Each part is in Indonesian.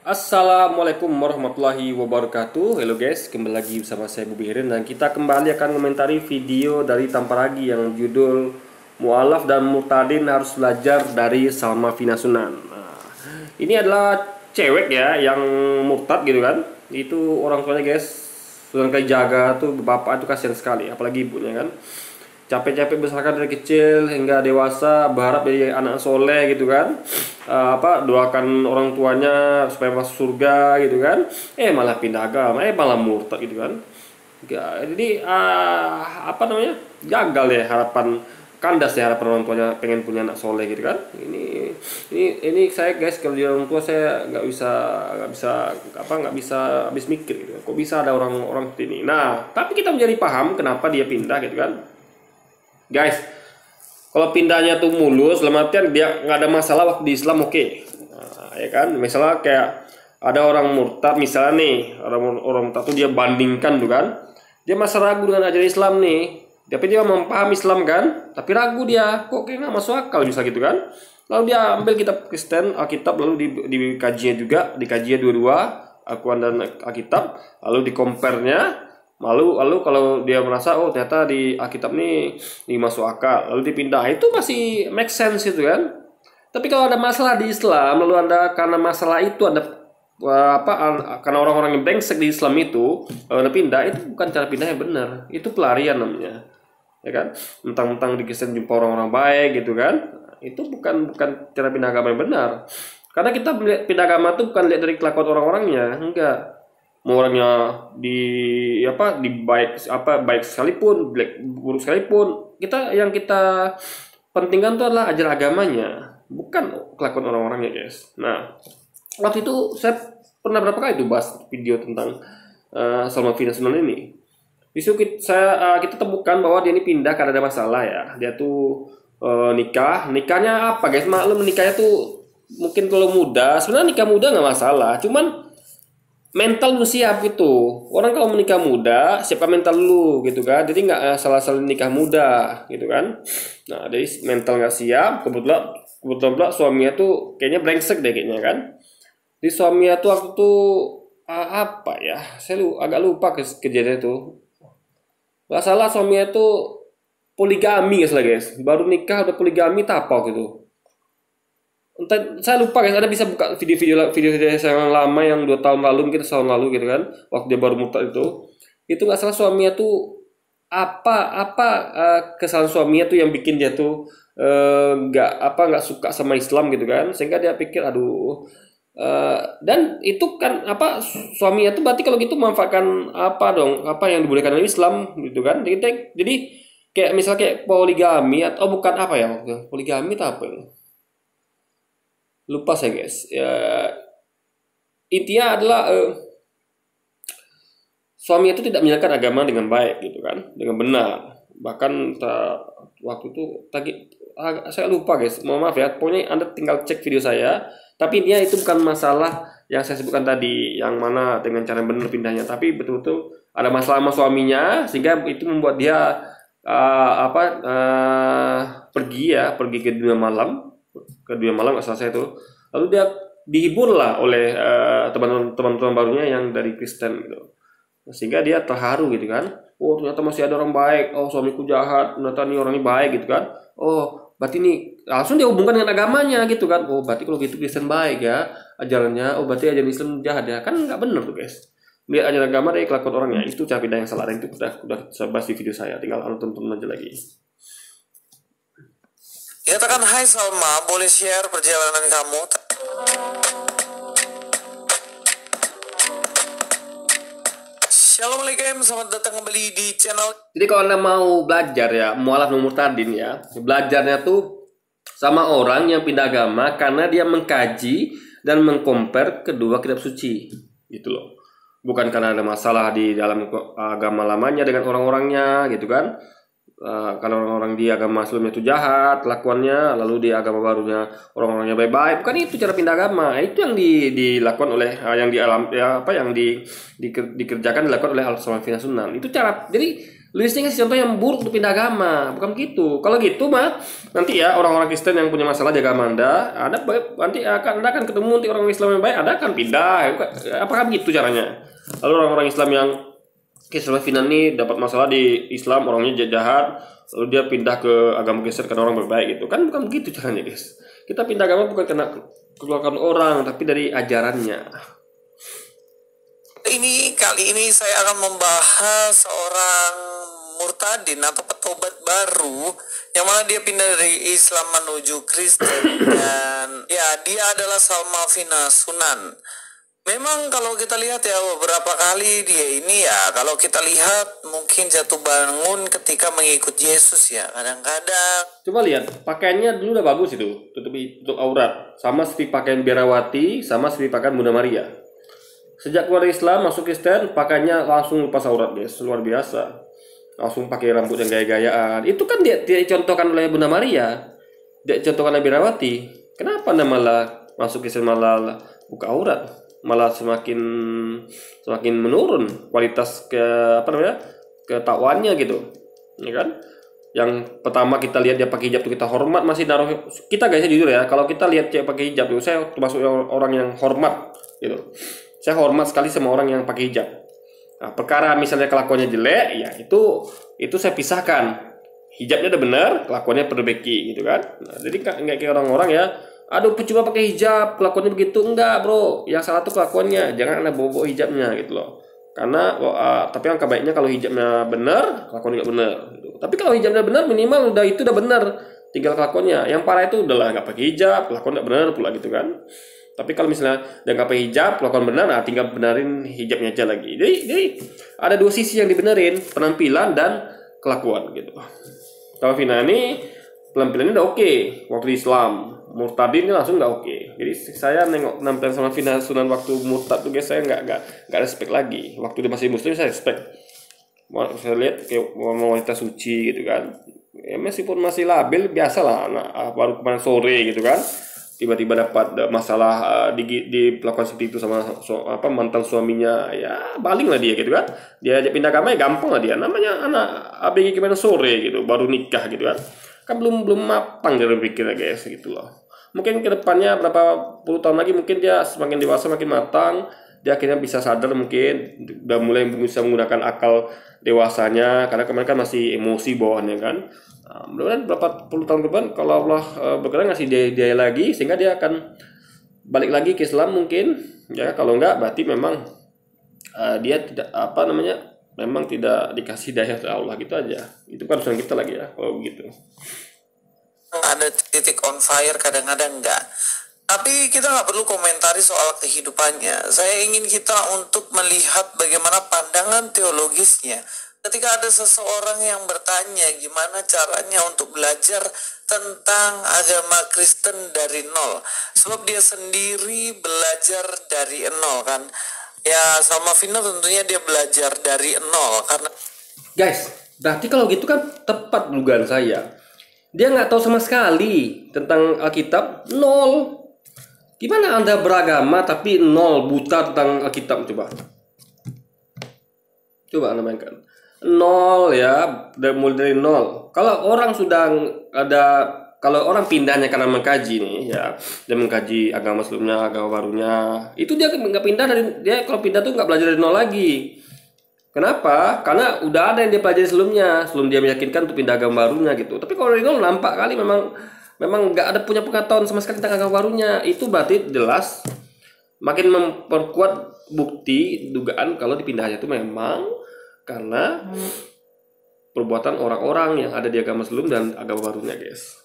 Assalamualaikum warahmatullahi wabarakatuh. Halo guys, kembali lagi bersama saya Bobi Herin dan kita kembali akan komentari video dari Tamparagi yang judul Mu'alaf dan Murtadin harus belajar dari Salma Vina Sunan. Ini adalah cewek ya yang murtad gitu kan. Itu orang tuanya guys, Sunan Kalijaga tuh bapak itu kasihan sekali, apalagi ibunya kan. Capek-capek besarkan dari kecil hingga dewasa, berharap jadi anak soleh gitu kan, doakan orang tuanya supaya masuk surga gitu kan, malah pindah agama, malah murtad gitu kan. Jadi gagal ya harapan, kandas ya harapan orang tuanya pengen punya anak soleh gitu kan. Ini saya guys, kalau jadi orang tua saya nggak bisa habis mikir gitu. Kok bisa ada orang-orang seperti ini. Nah, tapi kita menjadi paham kenapa dia pindah gitu kan. Guys, kalau pindahnya tuh mulus, dalam artian dia nggak ada masalah waktu di Islam, oke. Nah, ya kan, misalnya kayak ada orang murtad, misalnya nih orang murtad tuh dia bandingkan tuh kan, dia masih ragu dengan ajaran Islam nih, tapi dia memahami Islam kan, tapi ragu dia, kok kayak nggak masuk akal bisa gitu kan. Lalu dia ambil kitab Kristen, Alkitab, lalu dikajinya juga, dikajinya dua-dua, Al-Quran dan Alkitab, lalu di-compare-nya. Lalu kalau dia merasa ternyata di Alkitab ini masuk akal, lalu dipindah, itu masih make sense itu kan. Tapi kalau ada masalah di Islam, lalu karena masalah itu karena orang-orang yang brengsek di Islam itu lalu Anda pindah, itu bukan cara pindah yang benar, itu pelarian namanya, ya kan. Mentang-mentang di Kristen jumpa orang-orang baik gitu kan, itu bukan cara pindah agama yang benar. Karena kita pindah agama itu bukan lihat dari kelakuan orang-orangnya, enggak. Mau orangnya baik sekalipun, buruk sekalipun, yang kita pentingkan itu adalah ajar agamanya, bukan kelakuan orang-orangnya guys. Nah, waktu itu saya pernah berapa kali tuh bahas video tentang Salma Vina Sunan ini. Disitu kita temukan bahwa dia ini pindah karena ada masalah ya. Dia tuh nikahnya apa guys? Maklum nikahnya tuh mungkin kalau muda, sebenarnya nikah muda nggak masalah, cuman mental lu siap gitu. Orang kalau menikah muda, siapkan mental lu gitu kan. Jadi nggak salah-salah nikah muda gitu kan. Nah, dari mental nggak siap, kebetulan pula suaminya tuh kayaknya brengsek deh kayaknya kan. Di suaminya tuh waktu tuh saya agak lupa kejadian itu. Nggak salah suaminya tuh poligami guys. Baru nikah udah poligami apa gitu. Entah, saya lupa guys, Anda bisa buka video saya yang lama yang 2 tahun lalu, mungkin tahun lalu gitu kan, waktu dia baru murtad itu nggak salah suaminya tuh kesalahan suaminya tuh yang bikin dia tuh nggak suka sama Islam gitu kan, sehingga dia pikir dan itu kan suaminya tuh berarti kalau gitu memanfaatkan apa yang dibolehkan oleh Islam gitu kan. Jadi kayak misalnya kayak poligami atau bukan poligami itu apa ya? Lupa saya guys ya, intinya adalah suami itu tidak menjalankan agama dengan baik gitu kan, dengan benar. Bahkan waktu itu saya lupa guys, mohon maaf ya, pokoknya Anda tinggal cek video saya. Tapi intinya itu bukan masalah yang saya sebutkan tadi, yang mana dengan cara benar pindahnya, tapi betul-betul ada masalah sama suaminya sehingga itu membuat dia pergi ke dunia malam nggak selesai itu. Lalu dia dihibur lah oleh teman-teman barunya yang dari Kristen gitu, sehingga dia terharu gitu kan. Ternyata masih ada orang baik. Suamiku jahat, ternyata ini orangnya baik gitu kan. Berarti ini langsung dia hubungkan dengan agamanya gitu kan. Berarti kalau gitu Kristen baik ya ajarannya. Berarti ajaran Islam jahat ya, kan nggak benar tuh guys. Lihat ajaran agama dari kelakuan orangnya, itu cara pindah yang salah. Dan itu udah saya bahas di video saya, tinggal tonton aja lagi. Katakan, hai Salma, boleh share perjalanan kamu? Assalamualaikum, selamat datang kembali di channel. Jadi kalau Anda mau belajar ya, mu'alaf dan murtadin ya, belajarnya tuh sama orang yang pindah agama karena dia mengkaji dan mengcompare kedua kitab suci gitu loh. Bukan karena ada masalah di dalam agama lamanya dengan orang-orangnya gitu kan. Kalau orang-orang di agama sebelumnya itu jahat lakuannya, lalu di agama barunya orang-orangnya baik-baik, bukan itu cara pindah agama. Itu yang dilakukan oleh yang dikerjakan dilakukan oleh Salma Vina Sunan. Itu cara. Jadi Listing ngasih contoh yang buruk untuk pindah agama, bukan gitu. Kalau gitu mah nanti ya orang-orang Kristen yang punya masalah di agama Anda, nanti Anda akan ketemu nanti orang Islam yang baik, Anda akan pindah. Apakah begitu caranya? Lalu orang-orang Islam yang Islam ini dapat masalah di Islam, orangnya jahat, lalu dia pindah ke agama Kristen karena orang baik gitu. Kan bukan begitu caranya, guys. Kita pindah agama bukan karena keluarkan orang, tapi dari ajarannya. Kali ini saya akan membahas seorang murtadin atau petobat baru yang mana dia pindah dari Islam menuju Kristen dan ya dia adalah Salma Sunan. Memang kalau kita lihat ya beberapa kali dia ini ya kalau kita lihat mungkin jatuh bangun ketika mengikut Yesus ya kadang-kadang. Coba lihat pakaiannya dulu udah bagus itu tutup aurat, sama seperti pakaian biarawati, sama seperti pakaian Bunda Maria. Sejak keluar Islam masuk Kristen pakaiannya langsung lepas aurat, guys, luar biasa. Langsung pakai rambut yang gaya-gayaan. Itu kan dia dicontohkan oleh Bunda Maria, dia dicontohkan oleh biarawati. Kenapa Anda malah masuk Kristen malah buka aurat? Malah semakin menurun kualitas ketakwaannya gitu, ya kan? Yang pertama kita lihat dia pakai hijab tuh kita hormat, masih naruh kita guys, jujur ya, kalau kita lihat cewek pakai hijab tuh saya termasuk orang yang hormat gitu. Saya hormat sekali sama orang yang pakai hijab. Nah, perkara misalnya kelakuannya jelek, ya itu saya pisahkan. Hijabnya udah benar, kelakuannya perbaiki gitu kan. Nah, jadi nggak kayak orang-orang ya. Aduh, coba pakai hijab, kelakuannya begitu. Enggak, bro. Yang salah tuh kelakuannya. Jangan Anda bawa hijabnya gitu loh. Karena tapi angka baiknya kalau hijabnya benar, kelakuannya nggak benar. Gitu. Tapi kalau hijabnya benar, minimal itu udah benar. Tinggal kelakuannya. Yang parah itu udahlah nggak pakai hijab, kelakuan nggak benar pula gitu kan. Tapi kalau misalnya dia nggak pakai hijab, kelakuan benar, nah tinggal benerin hijabnya aja lagi. Jadi ada dua sisi yang dibenerin, penampilan dan kelakuan gitu. Kalau Vina ini penampilannya udah oke waktu di Islam, murtadin ini langsung nggak oke. Jadi saya nengok penampilan sama Vina Sunan waktu murtad tuh guys, saya nggak respect lagi. Waktu dia masih muslim saya respect. Saya lihat kayak wanita suci gitu kan. Ya, meskipun masih labil biasa lah, baru kemarin sore gitu kan. Tiba-tiba dapat masalah di pelakuan seperti itu sama mantan suaminya, ya baling lah dia gitu kan. Dia ajak pindah agama ya gampang lah dia, namanya anak ABG kemarin sore gitu baru nikah gitu kan belum matang dia berpikirnya guys gitu loh. Mungkin kedepannya berapa puluh tahun lagi mungkin dia semakin dewasa makin matang, dia akhirnya bisa sadar, mungkin udah mulai bisa menggunakan akal dewasanya, karena kemarin kan masih emosi bawaannya kan. Nah, mudah-mudahan berapa puluh tahun ke depan kalau Allah berkenan ngasih dia lagi sehingga dia akan balik lagi ke Islam mungkin ya. Kalau enggak berarti memang dia tidak memang tidak dikasih daya oleh Allah gitu aja. Itu kan urusan kita lagi ya kalau begitu. Ada titik on fire kadang-kadang enggak. Tapi kita nggak perlu komentari soal kehidupannya. Saya ingin kita untuk melihat bagaimana pandangan teologisnya. Ketika ada seseorang yang bertanya gimana caranya untuk belajar tentang agama Kristen dari nol. Sebab dia sendiri belajar dari nol kan. Ya sama Vino tentunya dia belajar dari nol. Karena Guys, berarti kalau gitu kan tepat dugaan saya. Dia nggak tahu sama sekali tentang Alkitab, nol. Gimana Anda beragama tapi nol, buta tentang Alkitab? Coba Anda mainkan. Nol ya, mulai dari nol. Kalau orang kalau orang pindahnya karena mengkaji nih ya, dia mengkaji agama sebelumnya, agama barunya, itu dia nggak pindah dia kalau pindah tuh nggak belajar dari nol lagi. Kenapa? Karena udah ada yang dia pelajari sebelumnya, sebelum dia meyakinkan untuk pindah agama barunya gitu. Tapi kalau dari nol nampak kali memang nggak ada punya pengetahuan sama sekali tentang agama barunya. Itu berarti jelas makin memperkuat bukti dugaan kalau dipindahnya itu memang karena perbuatan orang-orang yang ada di agama sebelum dan agama barunya, guys.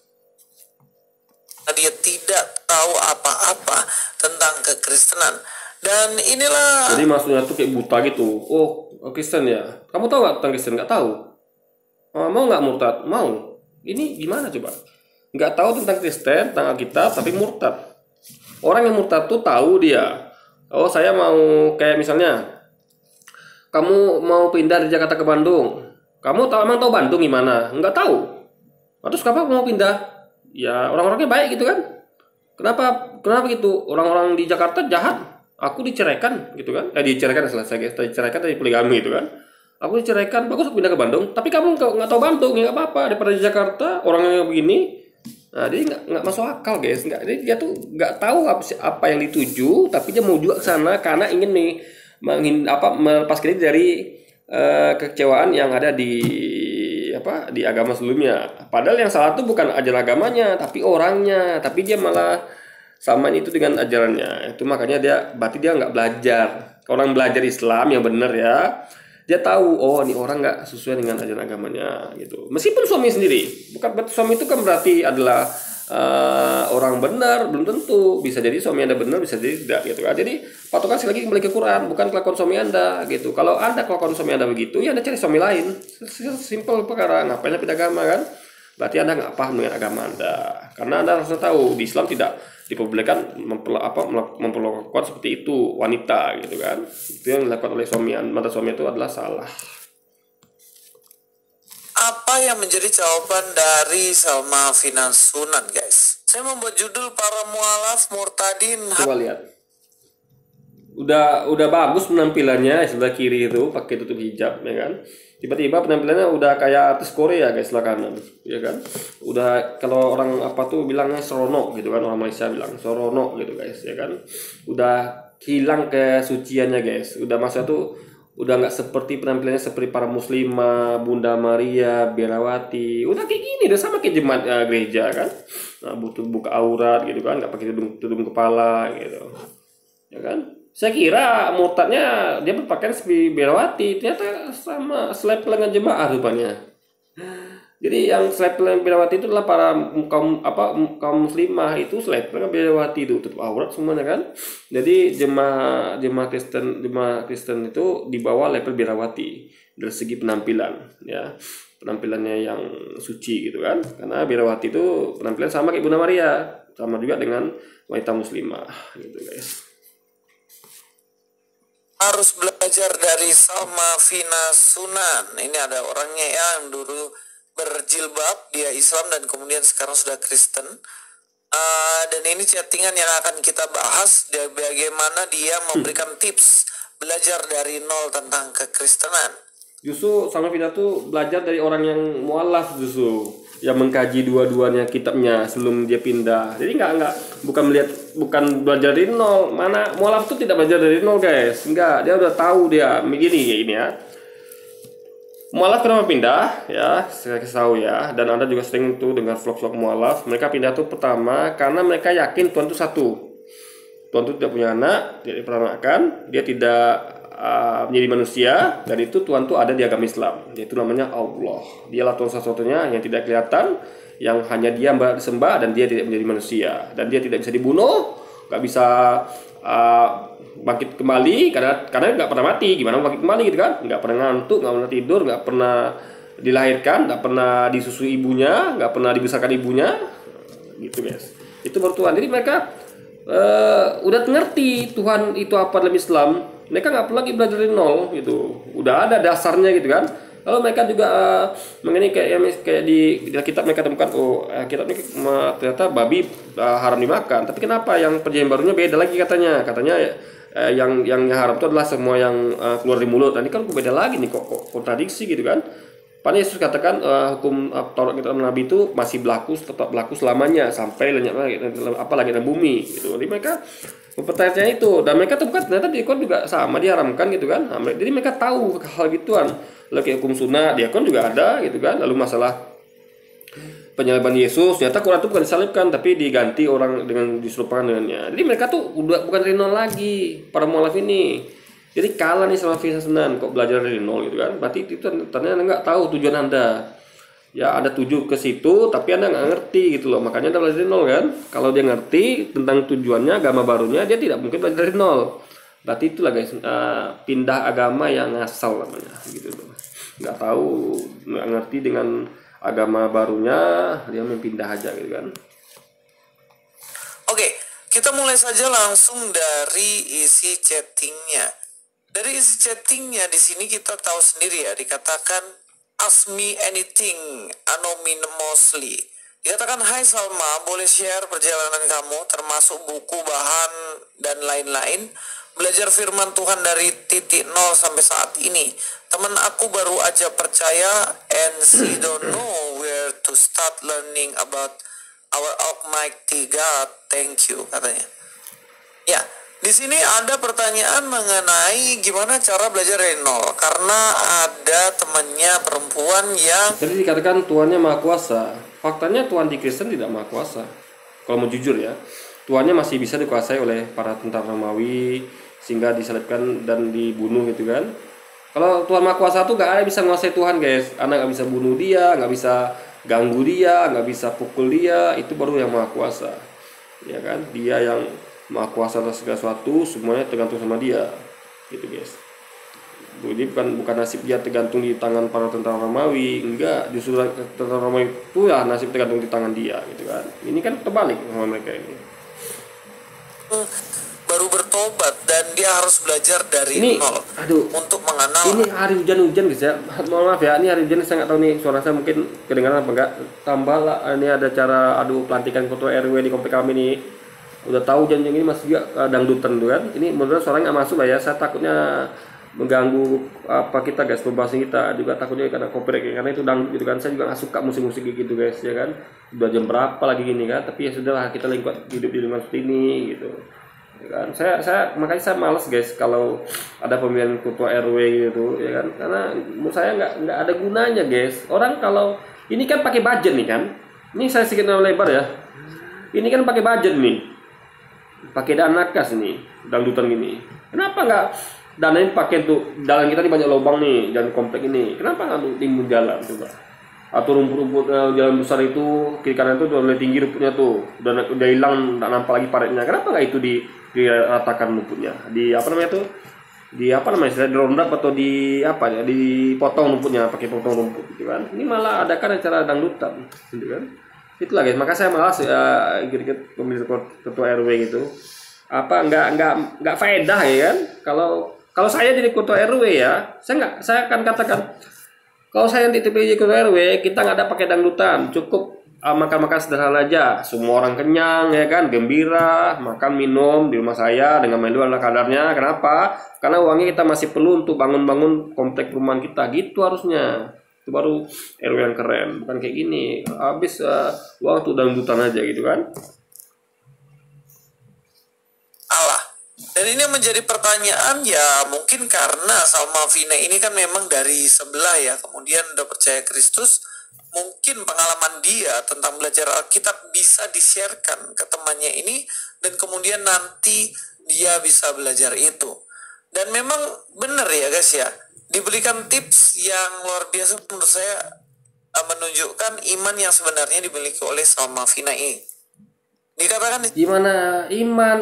dia tidak tahu apa-apa tentang kekristenan. Dan inilah. Jadi maksudnya tuh kayak buta gitu. Oh, Kristen ya. Kamu tahu nggak tentang Kristen? Nggak tahu. Mau nggak murtad? Mau. Ini gimana coba? Nggak tahu tentang Kristen, tentang Alkitab, tapi murtad. Orang yang murtad tuh tahu dia. Oh, saya mau kayak misalnya kamu mau pindah dari Jakarta ke Bandung. Kamu emang tahu Bandung gimana? Enggak tahu. Terus kenapa mau pindah? Ya orang-orangnya baik gitu kan? Kenapa gitu? Orang-orang di Jakarta jahat. Aku diceraikan gitu kan? Diceraikan selesai guys. Diceraikan dari poligami gitu kan? aku diceraikan, bagus aku pindah ke Bandung. Tapi kamu nggak tahu Bandung, ya nggak apa-apa. Daripada di Jakarta, orangnya begini. Nah, dia nggak masuk akal, guys. Nggak, dia tuh nggak tahu apa yang dituju, tapi dia mau juga ke sana karena ingin nih melepaskan diri dari kekecewaan yang ada di agama sebelumnya. Padahal yang salah tuh bukan ajaran agamanya, tapi orangnya. Tapi dia malah samain itu dengan ajarannya. Itu makanya berarti dia nggak belajar. Orang belajar Islam yang benar ya, dia tahu, oh ini orang nggak sesuai dengan ajaran agamanya gitu. Meskipun suami sendiri, bukan suami itu kan berarti adalah orang benar, belum tentu. Bisa jadi suami Anda benar, bisa jadi tidak gitu kan. Jadi patokan sekali lagi kembali ke Quran, bukan kelakuan suami Anda gitu. Kalau Anda kelakuan suami Anda begitu, ya Anda cari suami lain. Simple perkara, ngapain pindah agama kan? Berarti Anda nggak paham dengan agama Anda. Karena Anda harus tahu di Islam tidak diperbolehkan memperlakukan seperti itu wanita gitu kan. Itu yang dilakukan oleh mantan suami itu adalah salah. Apa yang menjadi jawaban dari Salma Finansunan, guys? Saya membuat judul para mualaf murtadin. Coba lihat. Udah bagus penampilannya sebelah kiri itu pakai tutup hijab ya kan. Tiba-tiba penampilannya udah kayak artis Korea guys sebelah kanan ya kan. Udah kalau orang apa tuh bilangnya seronok gitu kan, orang Malaysia bilang seronok gitu guys ya kan. Udah hilang kesuciannya guys. Udah masa tuh udah nggak seperti penampilannya seperti para muslimah, Bunda Maria, Biarawati. Udah kayak gini, udah sama kayak jemaat gereja kan. Nah, butuh buka aurat gitu kan, nggak pakai tudung kepala gitu. Ya kan? Saya kira murtadnya dia berpakaian seperti Biarawati, ternyata sama selepelan jemaah rupanya. Jadi yang selepelan Biarawati itu adalah para kaum muslimah itu selepelan Biarawati itu tutup aurat semuanya kan. Jadi jemaah Kristen itu di bawah level Biarawati dari segi penampilan ya. Penampilannya yang suci gitu kan. Karena Biarawati itu penampilan sama kayak Bunda Maria, sama juga dengan wanita muslimah gitu guys. Harus belajar dari Salma Finansunan. Ini ada orangnya yang dulu berjilbab, dia Islam dan kemudian sekarang sudah Kristen. Dan ini chattingan yang akan kita bahas, bagaimana dia memberikan tips belajar dari nol tentang kekristenan. Justru Salma Fina tuh belajar dari orang yang mualaf justru, yang mengkaji dua-duanya kitabnya sebelum dia pindah. Jadi bukan belajar dari nol. Mana mualaf tuh tidak belajar dari nol guys. Enggak, dia udah tahu dia begini kayak ini ya. Mualaf kenapa pindah ya, saya kasih tahu ya. Dan Anda juga sering tuh dengar vlog-vlog mualaf. Mereka pindah tuh pertama karena mereka yakin Tuhan itu satu. Tuhan itu tidak punya anak, tidak diperanakan, dia tidak menjadi manusia, dan itu Tuhan itu ada di agama Islam, yaitu namanya Allah. Dialah Tuhan satu-satunya yang tidak kelihatan, yang hanya dia disembah, dan dia tidak menjadi manusia, dan dia tidak bisa dibunuh, nggak bisa bangkit kembali karena nggak pernah mati. Gimana bangkit kembali gitu kan? Nggak pernah ngantuk, nggak pernah tidur, nggak pernah dilahirkan, nggak pernah disusui ibunya, nggak pernah dibesarkan ibunya, gitu guys. Itu baru Tuhan. Jadi mereka udah ngerti Tuhan itu apa dalam Islam. Mereka nggak perlu lagi belajar dari nol gitu. Udah ada dasarnya gitu kan. Lalu mereka juga mengenai kayak di kitab mereka temukan, kitab ini ternyata babi haram dimakan. Tapi kenapa yang perjanjian barunya beda lagi katanya? Katanya yang haram itu adalah semua yang keluar dari mulut. Nah, ini kan beda lagi nih, kok kontradiksi gitu kan. Padahal Yesus katakan hukum Taurat kitab Nabi itu masih tetap berlaku selamanya sampai lenyap lagi dalam bumi gitu. Jadi mereka mempercayai itu, dan mereka temukan ternyata diakon juga sama diharamkan gitu kan. Nah, jadi mereka tahu hal gituan. Lalu hukum sunnah diakon juga ada gitu kan. Lalu masalah penyaliban Yesus, ternyata Quran itu bukan disalibkan tapi diganti orang dengan diserupakan dengannya. Jadi mereka tuh udah bukan dari nol lagi para mualaf ini. Jadi kalah nih sama Finansunan, kok belajar dari nol gitu kan. Berarti itu ternyata Anda nggak tahu tujuan Anda. Ya Anda tuju ke situ tapi Anda nggak ngerti gitu loh. Makanya Anda belajar dari nol kan. Kalau dia ngerti tentang tujuannya, agama barunya, dia tidak mungkin belajar dari nol. Berarti itulah guys, pindah agama yang ngasal namanya gitu loh. Nggak tahu, nggak ngerti dengan agama barunya, dia pindah aja gitu kan. Oke, kita mulai saja langsung dari isi chattingnya. Dari isi chattingnya di sini kita tahu sendiri ya, dikatakan ask me anything anonymously. Dikatakan, hai Salma, boleh share perjalanan kamu termasuk buku, bahan, dan lain-lain. belajar firman Tuhan dari titik nol sampai saat ini. Temen aku baru aja percaya and she don't know where to start learning about our Almighty God. Thank you, katanya. Ya, di sini ada pertanyaan mengenai gimana cara belajar dari nol. Karena ada temannya perempuan yang... Jadi dikatakan Tuhannya Maha Kuasa. Faktanya Tuhan di Kristen tidak Maha Kuasa. Kalau mau jujur ya, Tuhannya masih bisa dikuasai oleh para tentara Romawi sehingga disalibkan dan dibunuh gitu kan. Kalau Tuhan Maha Kuasa tuh gak ada yang bisa menguasai Tuhan guys. Anak gak bisa bunuh dia, gak bisa ganggu dia, gak bisa pukul dia. Itu baru yang Maha Kuasa, ya kan. Dia yang Maha Kuasa atas segala sesuatu, semuanya tergantung sama dia, gitu guys. Jadi bukan nasib dia tergantung di tangan para tentara Romawi, enggak, justru tentara Romawi itu ya nasib tergantung di tangan dia, gitu kan. Ini kan terbalik sama mereka ini. Baru bertobat dan dia harus belajar dari Ini, nol aduh, untuk mengenal. ini hari hujan guys ya. Mohon maaf ya, ini hari hujan saya nggak tahu nih suara saya mungkin kedengaran apa enggak. Tambah lah, ini ada cara pelantikan ketua RW di komplek kami nih. Udah tahu jam ini masih juga dangdutan tuh kan. Ini menurut suaranya nggak masuk lah ya. Saya takutnya mengganggu apa kita guys, pembahasan kita juga takutnya karena copyright karena itu dangdut gitu kan. Saya juga nggak suka musik-musik gitu guys ya kan. Udah jam berapa lagi gini kan. Tapi ya sudahlah, kita hidup di lingkungan seperti ini gitu. Ya kan? Saya makanya saya malas guys kalau ada pemilihan ketua RW gitu ya kan. Karena menurut saya nggak ada gunanya guys. Orang kalau ini kan pakai budget nih kan. Ini saya sedikit lebar ya. Ini kan pakai budget nih. Pakai dana kas nih, dangdutan gini. Kenapa nggak dana ini pakai untuk jalan kita ini banyak lubang nih, jalan komplek ini. Kenapa nggak timbun jalan coba? Atau rumput-rumput jalan besar itu kiri kanan itu udah mulai tinggi rumputnya tuh, udah hilang, nggak nampak lagi paretnya. Kenapa nggak itu diratakan rumputnya? Di apa namanya tuh? Di apa namanya? Di rondap atau di apa ya? Dipotong rumputnya, pakai potong rumput gitu kan? Ini malah adakan acara dangdutan, gitu kan? Itulah guys, maka saya malas ya pemilih ketua RW gitu. Apa nggak faedah ya kan? Kalau saya jadi ketua RW ya, saya akan katakan kalau saya nanti terpilih ketua RW, kita nggak ada pakai dangdutan, cukup makan-makan sederhana aja. Semua orang kenyang ya kan, gembira, makan minum di rumah saya dengan menu ala kadarnya. Kenapa? Karena uangnya kita masih perlu untuk bangun-bangun komplek perumahan kita, gitu harusnya. Itu baru RW yang keren, bukan kayak gini habis uang tuh dangdutan aja gitu kan. Allah. Dan ini menjadi pertanyaan ya, mungkin karena Salma Vina ini kan memang dari sebelah ya, kemudian udah percaya Kristus, mungkin pengalaman dia tentang belajar Alkitab bisa di-sharekan ke temannya ini, dan kemudian nanti dia bisa belajar itu. Dan memang benar ya guys ya, diberikan tips yang luar biasa menurut saya, menunjukkan iman yang sebenarnya dimiliki oleh Salma Vina ini. Dikatakan Gimana iman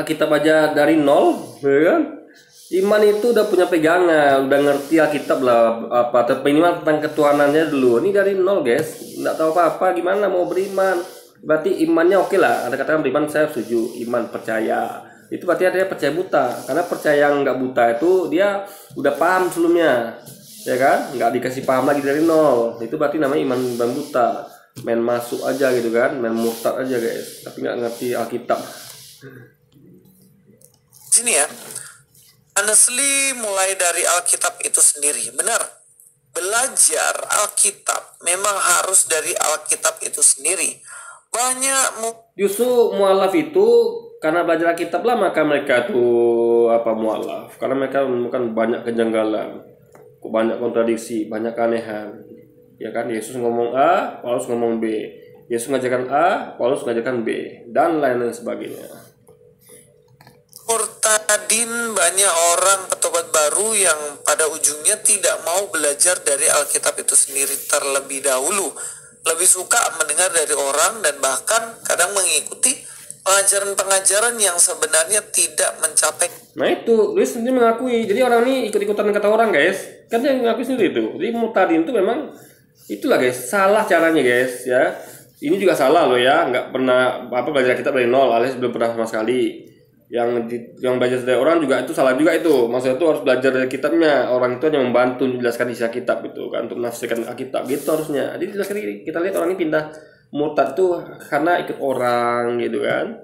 kita baca dari nol, ya kan? Iman itu udah punya pegangan, udah ngerti Alkitab lah, apa minimal tentang ketuhanannya dulu. Ini dari nol guys, nggak tahu apa-apa, gimana mau beriman? Berarti imannya oke lah. Ada katakan beriman, saya setuju. Iman percaya. Itu berarti dia percaya buta. Karena percaya yang nggak buta itu dia udah paham sebelumnya, ya kan? Nggak dikasih paham lagi dari nol. Itu berarti namanya iman buta. Main masuk aja gitu kan, main murtad aja guys. Tapi nggak ngerti Alkitab. sini ya, honestly mulai dari Alkitab itu sendiri, benar. Belajar Alkitab memang harus dari Alkitab itu sendiri. Banyak Justru mualaf itu karena belajar Alkitab lah maka mereka tuh mualaf. Karena mereka menemukan banyak kejanggalan, banyak kontradiksi, banyak keanehan. Ya kan, Yesus ngomong A, Paulus ngomong B. Yesus ngajarkan A, Paulus ngajarkan B, dan lain-lain sebagainya. Tadin banyak orang petobat baru yang pada ujungnya tidak mau belajar dari Alkitab itu sendiri terlebih dahulu. Lebih suka mendengar dari orang dan bahkan kadang mengikuti pengajaran-pengajaran yang sebenarnya tidak mencapai. Nah itu, Luis sendiri mengakui. Jadi orang ini ikut-ikutan kata orang guys. Kan dia mengakui sendiri itu. Jadi Tadin itu memang itulah guys, salah caranya guys ya. Ini juga salah loh ya, nggak pernah belajar Alkitab dari nol, alias belum pernah sama sekali. Yang belajar dari orang juga itu salah juga itu. Maksudnya itu harus belajar dari kitabnya. Orang itu hanya membantu menjelaskan isi kitab itu kan, untuk menafsirkan Alkitab gitu harusnya. Jadi kita lihat orang ini pindah murtad tuh karena ikut orang gitu kan.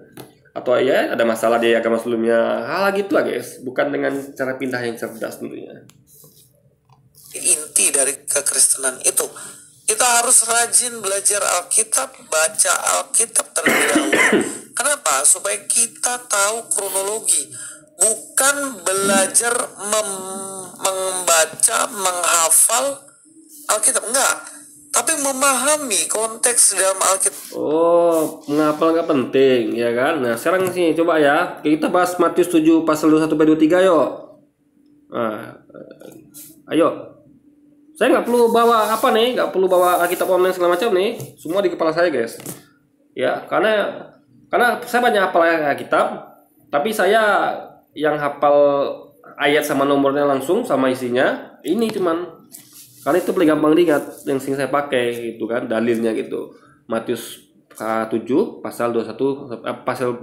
atau ya ada masalah di agama sebelumnya, hal gitu lah guys, bukan dengan cara pindah yang cerdas tentunya. Inti dari kekristenan itu kita harus rajin belajar Alkitab, baca Alkitab terlebih dahulu. Kenapa? Supaya kita tahu kronologi, bukan belajar membaca, menghafal Alkitab, enggak, tapi memahami konteks dalam Alkitab. Oh, menghafal nggak penting ya kan. Nah sekarang sih coba ya kita bahas Matius 7 pasal 21-23 yuk. Nah, ayo. Saya nggak perlu bawa apa nih, nggak perlu bawa Alkitab online segala macam nih, semua di kepala saya guys. Ya, karena saya banyak hafal Alkitab, tapi saya yang hafal ayat sama nomornya langsung sama isinya ini cuman, karena itu paling gampang diingat, yang sering saya pakai gitu kan, dalilnya gitu. Matius 7 pasal 21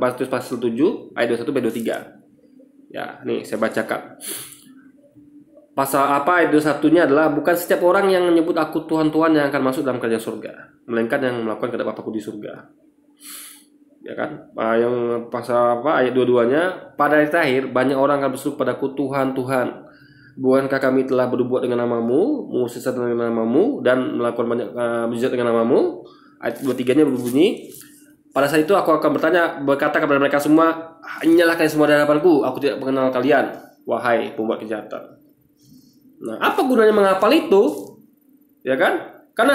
Matius pasal 7 ayat 21-23. Ya, nih saya bacakan. Pasal apa ayat 21-nya adalah, bukan setiap orang yang menyebut aku Tuhan Tuhan yang akan masuk dalam kerajaan surga, melainkan yang melakukan kehendak Bapa-Ku di surga. Ya kan? Yang pasal apa ayat 22-nya, pada hari terakhir banyak orang akan berseru padaku, Tuhan Tuhan, bukankah kami telah berbuat dengan namamu, mengusir setan dengan namamu, dan melakukan banyak mujizat dengan namamu? Ayat 23-nya berbunyi, pada saat itu aku akan berkata kepada mereka semua, hanyalah kalian semua di hadapanku, aku tidak mengenal kalian, wahai pembuat kejahatan. Nah, apa gunanya menghafal itu? Ya kan? Karena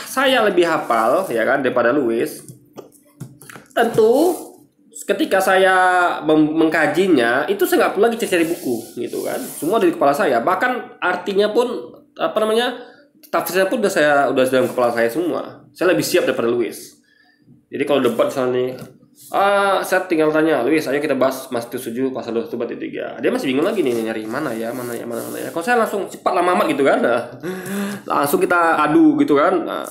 saya lebih hafal ya kan daripada Louis. Tentu ketika saya mengkajinya itu saya nggak perlu lagi cari buku gitu kan. Semua dari kepala saya. Bahkan artinya pun tafsirnya pun udah dalam kepala saya semua. Saya lebih siap daripada Louis. Jadi kalau debat misalnya saya tinggal tanya, Louis, ayo kita bahas Matius 7 pasal 21-23. Dia masih bingung lagi nih nyari mana ya. Kalau saya langsung cepat lama amat gitu kan. Nah, langsung kita adu gitu kan. Nah,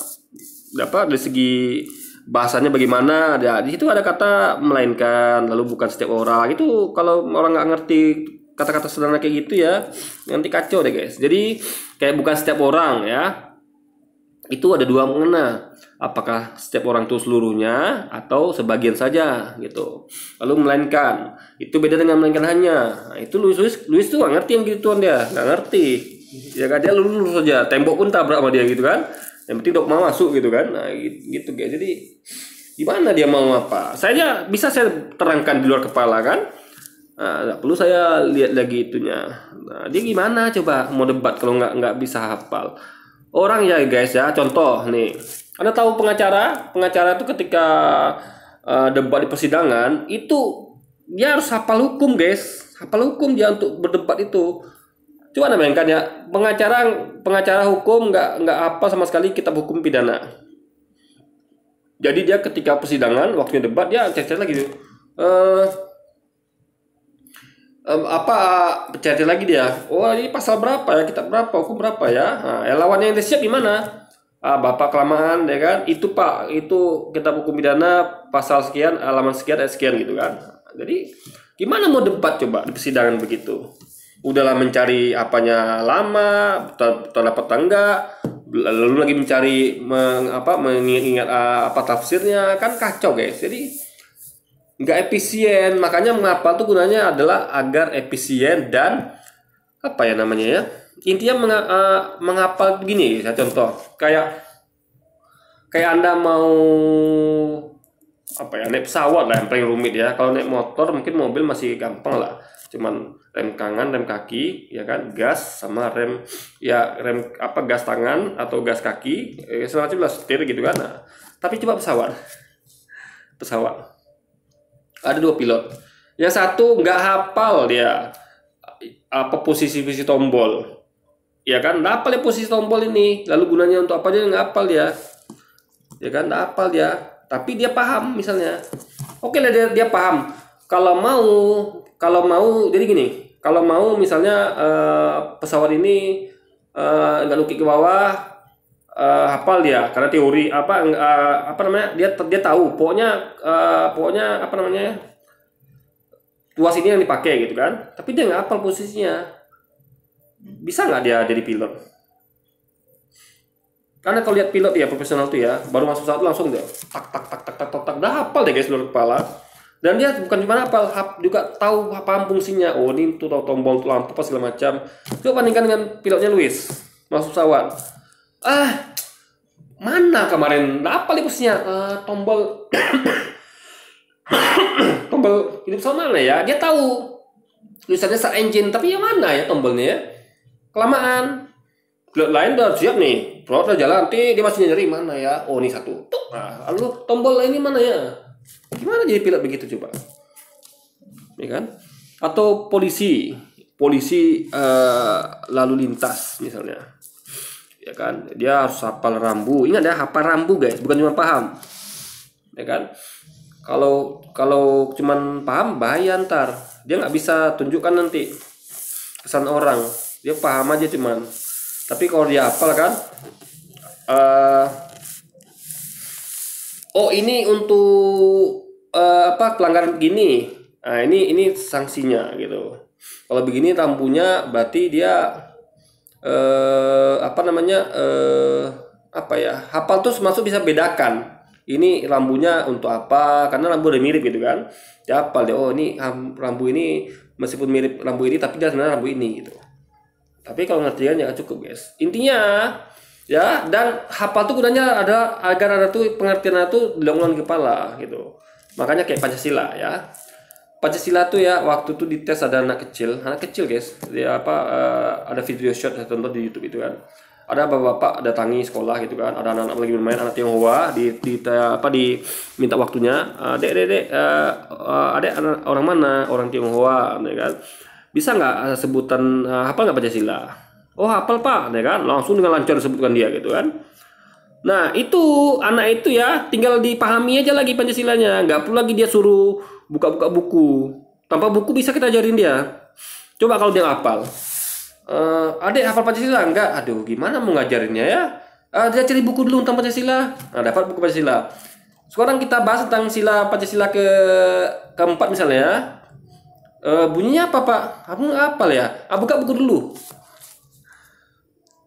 dari segi bahasanya bagaimana? Di situ ada kata melainkan, lalu bukan setiap orang. Itu kalau orang nggak ngerti kata-kata sederhana kayak gitu ya, nanti kacau deh guys. Jadi kayak bukan setiap orang ya. Itu ada dua makna. Apakah setiap orang itu seluruhnya atau sebagian saja gitu. Lalu melainkan, itu beda dengan melainkan hanya. Nah, itu Louis tuh gak ngerti yang gituan, dia nggak ngerti. Ya kan, dia lulus saja, tembok pun tabrak sama dia gitu kan. Yang penting dogma masuk gitu kan. Nah gitu guys. Jadi gimana dia mau apa? Saya bisa saya terangkan di luar kepala kan. Nah, nggak perlu saya lihat lagi itunya. Nah, dia gimana coba mau debat kalau nggak bisa hafal. Orang ya guys ya, contoh nih, Anda tahu pengacara itu ketika debat di persidangan itu dia harus hafal hukum guys, hafal hukum dia untuk berdebat itu. Coba Anda bayangkan ya, pengacara hukum nggak hafal sama sekali kitab hukum pidana. Jadi dia ketika persidangan waktunya debat dia cek lagi tuh. Cari lagi dia, oh ini pasal berapa ya, kitab berapa, hukum berapa ya. Nah, lawannya yang siap gimana? Bapak kelamaan ya kan, itu pak, itu kitab hukum pidana pasal sekian, halaman sekian, ayat sekian gitu kan. Jadi gimana mau debat coba di persidangan begitu? Udahlah mencari apanya lama, dapat tangga, lalu lagi mencari mengingat apa tafsirnya, kan kacau guys. Jadi nggak efisien. Makanya menghafal tuh gunanya adalah agar efisien dan apa ya namanya ya, intinya menghafal begini. Saya contoh kayak Anda mau naik pesawat lah yang paling rumit ya. Kalau naik motor mungkin mobil masih gampang lah, cuman rem kanan, rem kaki ya kan, gas sama rem gas tangan atau gas kaki, semacam lah, setir gitu kan. Nah, tapi coba pesawat ada dua pilot, yang satu nggak hafal dia posisi tombol, ya kan, nggak hafal ya posisi tombol ini, lalu gunanya untuk apa, dia nggak hafal ya kan, nggak hafal dia, tapi dia paham misalnya, oke lah dia paham. Kalau mau jadi gini, kalau mau misalnya pesawat ini nggak nukik ke bawah, hafal dia karena teori dia tahu pokoknya tuas ini yang dipakai gitu kan, tapi dia nggak hafal posisinya. Bisa nggak dia jadi pilot? Karena kalau lihat pilot ya profesional tuh ya, baru masuk pesawat langsung dia tak dah hafal deh guys luar kepala. Dan dia bukan cuma hafal, juga tahu paham fungsinya. Oh ini tuh tahu tombol, tuh lampu apa segala macam. Coba bandingkan dengan pilotnya Luis masuk pesawat. Mana kemarin? Nah, apa nih fungsinya? Tombol tombol ini pesawat mana ya? Dia tahu tulisannya start engine, tapi yang mana ya tombolnya? Kelamaan. Pilot lain udah siap nih, pilot udah jalan, dia masih nyari mana ya? Oh ini satu. Tuh. Nah, lalu tombol ini mana ya? Gimana jadi pilot begitu coba? Ya kan? Atau polisi lalu lintas misalnya. Ya kan? Dia harus hafal rambu. Ingat ya, hafal rambu guys, bukan cuma paham. Ya kan? Kalau cuman paham bahaya ntar. Dia nggak bisa tunjukkan nanti pesan orang. Dia paham aja cuman. Tapi kalau dia hafal kan, oh ini untuk pelanggaran begini. Nah ini sanksinya gitu. Kalau begini rambunya berarti dia hafal tuh masuk bisa bedakan. Ini rambunya untuk apa? Karena rambu udah mirip gitu kan. Dia hafal deh. Oh ini rambu ini meskipun mirip rambu ini tapi dia sebenarnya rambu ini gitu. Tapi kalau ngertian ya cukup guys. Intinya ya, dan hafal tuh gunanya ada agar ada tuh pengertian itu diulang di kepala gitu. Makanya kayak Pancasila ya. Pancasila tuh ya waktu tuh dites ada anak kecil guys. Dia ada video shot saya tonton di YouTube itu kan. Ada bapak-bapak datangi sekolah gitu kan. Ada anak-anak lagi bermain, anak Tionghoa diminta waktunya. Dek, adek orang mana? Orang Tionghoa ya kan. Bisa nggak sebutan hafal nggak Pancasila? Oh hafal pak, ya kan? Langsung dengan lancar disebutkan dia gitu kan. Nah itu anak itu ya tinggal dipahami aja lagi Pancasilanya, nggak perlu lagi dia suruh buka-buka buku. Tanpa buku bisa kita ajarin dia. Coba kalau dia hafal, adek hafal Pancasila enggak? Aduh gimana mau ngajarinnya ya? Dia cari buku dulu tentang Pancasila. Nah dapat buku Pancasila. Sekarang kita bahas tentang sila Pancasila keempat misalnya. Bunyinya apa pak? Aku nggak hafal ya. Buka buku dulu.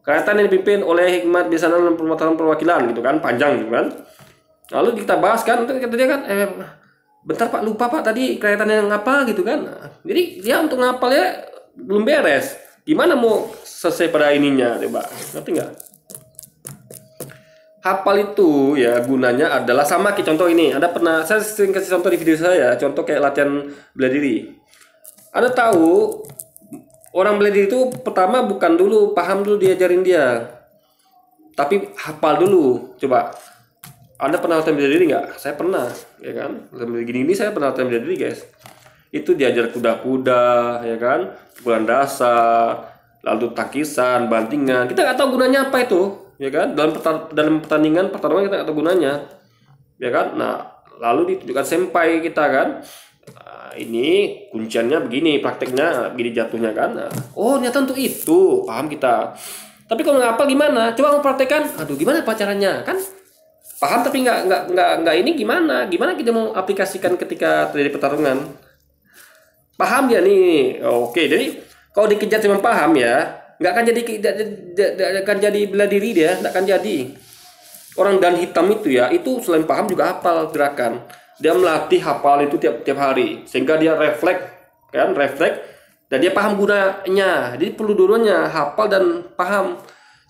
Kaitan yang dipimpin oleh hikmat biasanya dalam perwakilan gitu kan, panjang gitu kan. Lalu kita bahas kan, kata dia kan, bentar pak lupa pak tadi kaitan yang apa gitu kan. Jadi dia untuk ngapal ya belum beres. Gimana mau selesai pada ininya, coba ngerti nggak? Hafal itu ya gunanya adalah sama kayak contoh ini. Saya sering kasih contoh di video saya, contoh kayak latihan bela diri. Ada tahu orang bela diri itu pertama bukan dulu paham dulu diajarin dia, tapi hafal dulu. Coba Anda pernah latihan bela diri nggak? Saya pernah, ya kan? Gini saya pernah latihan bela diri guys. Itu diajar kuda-kuda, ya kan? Pukulan dasar, lalu takisan, bantingan. Kita nggak tahu gunanya apa itu, ya kan? Dalam pertandingan pertarungan kita nggak tahu gunanya, ya kan? Nah lalu ditunjukkan senpai kita kan. Ini kunciannya begini, prakteknya begini jatuhnya kan. Oh ternyata untuk itu, paham kita. Tapi kalau nggak hafal gimana? Coba mempraktekkan. Aduh gimana pacarannya kan? Paham tapi nggak ini gimana? Gimana kita mau aplikasikan ketika terjadi pertarungan? Paham ya nih? Oke, jadi kalau dikejar cuma paham ya, nggak akan jadi bela diri dia, nggak akan jadi. Orang dan hitam itu ya, itu selain paham juga hafal gerakan. Dia melatih hafal itu tiap hari sehingga dia refleks dan dia paham gunanya. Jadi perlu dua-duanya, hafal dan paham,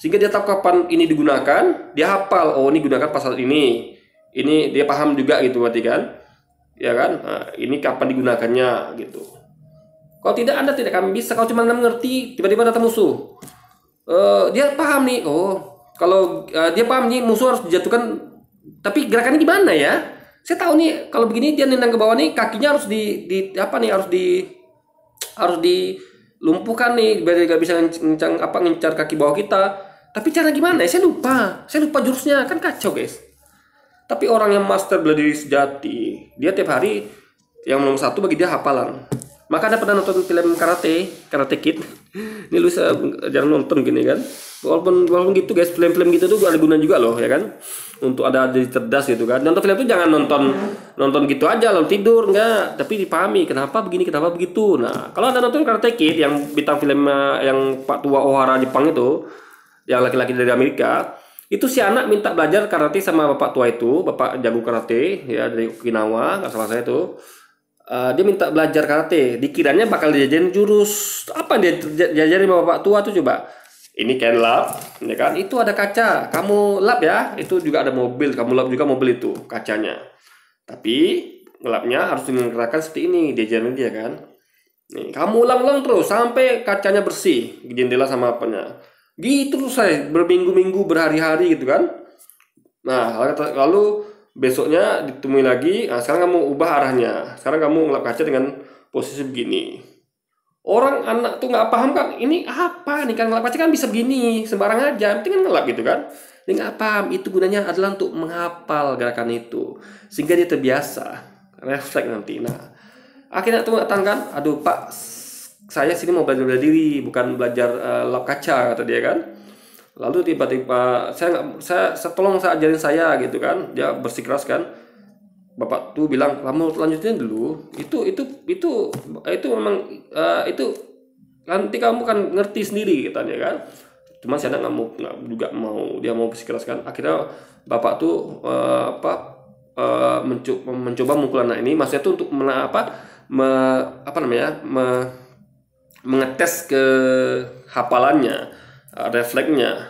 sehingga dia tahu kapan ini digunakan. Dia hafal, oh ini gunakan pasal ini dia paham juga gitu berarti kan, ya kan. Nah, ini kapan digunakannya gitu. Kalau tidak Anda tidak akan bisa. Kalau cuma Anda mengerti, tiba-tiba datang musuh, dia paham nih, oh kalau dia paham nih musuh harus dijatuhkan, tapi gerakannya gimana ya? Saya tahu nih kalau begini dia nendang ke bawah nih, kakinya harus harus dilumpuhkan nih biar nggak bisa ngincar kaki bawah kita. Tapi cara gimana ya? Saya lupa jurusnya, kan kacau guys. Tapi orang yang master bela diri sejati, dia tiap hari yang nomor satu bagi dia hafalan. Maka Anda pernah nonton film Karate Kid? Ini lu jarang nonton gini kan? Walaupun gitu guys, film-film gitu tuh ada gunanya juga loh, ya kan? Untuk ada cerdas gitu kan. Nonton film itu jangan nonton gitu aja lalu tidur, enggak. Tapi dipahami kenapa begini, kenapa begitu. Nah, kalau Anda nonton Karate Kid yang bintang film yang Pak Tua Ohara Jepang itu, yang laki-laki dari Amerika, itu si anak minta belajar karate sama bapak tua itu, bapak jago karate ya dari Okinawa, nggak salah saya itu. dia minta belajar karate. Dikiranya bakal diajarin jurus apa yang dia diajarin sama bapak tua tuh coba. Ini kan lap, ya kan? Itu ada kaca. Kamu lap ya. Itu juga ada mobil. Kamu lap juga mobil itu kacanya. Tapi ngelapnya harus dengan gerakan seperti ini. Diajarin dia kan. Nih, kamu ulang-ulang terus sampai kacanya bersih, jendela sama apanya. Gitu terus saya berminggu-minggu, berhari-hari gitu kan. Nah, lalu besoknya ditemui lagi. Nah, sekarang kamu ubah arahnya. Sekarang kamu ngelap kaca dengan posisi begini. Orang anak tuh nggak paham kan, ini apa nih kan, ngelap kaca kan bisa begini, sembarang aja, penting kan ngelap gitu kan. Dia nggak paham, itu gunanya adalah untuk menghafal gerakan itu. Sehingga dia terbiasa, refleks nanti. Nah, akhirnya tuh datang kan, aduh Pak, saya sini mau belajar bela diri, bukan belajar lap kaca, kata dia kan. Lalu tiba-tiba saya tolong saya ajarin saya gitu kan, dia bersikeras kan. Bapak tuh bilang kamu lanjutin dulu, itu memang itu nanti kamu kan ngerti sendiri katanya kan. Cuma saya nggak juga mau, dia mau bersikeras kan. Akhirnya bapak tuh mencoba mukul anak ini, maksudnya tuh untuk mengetes ke hafalannya, refleksnya,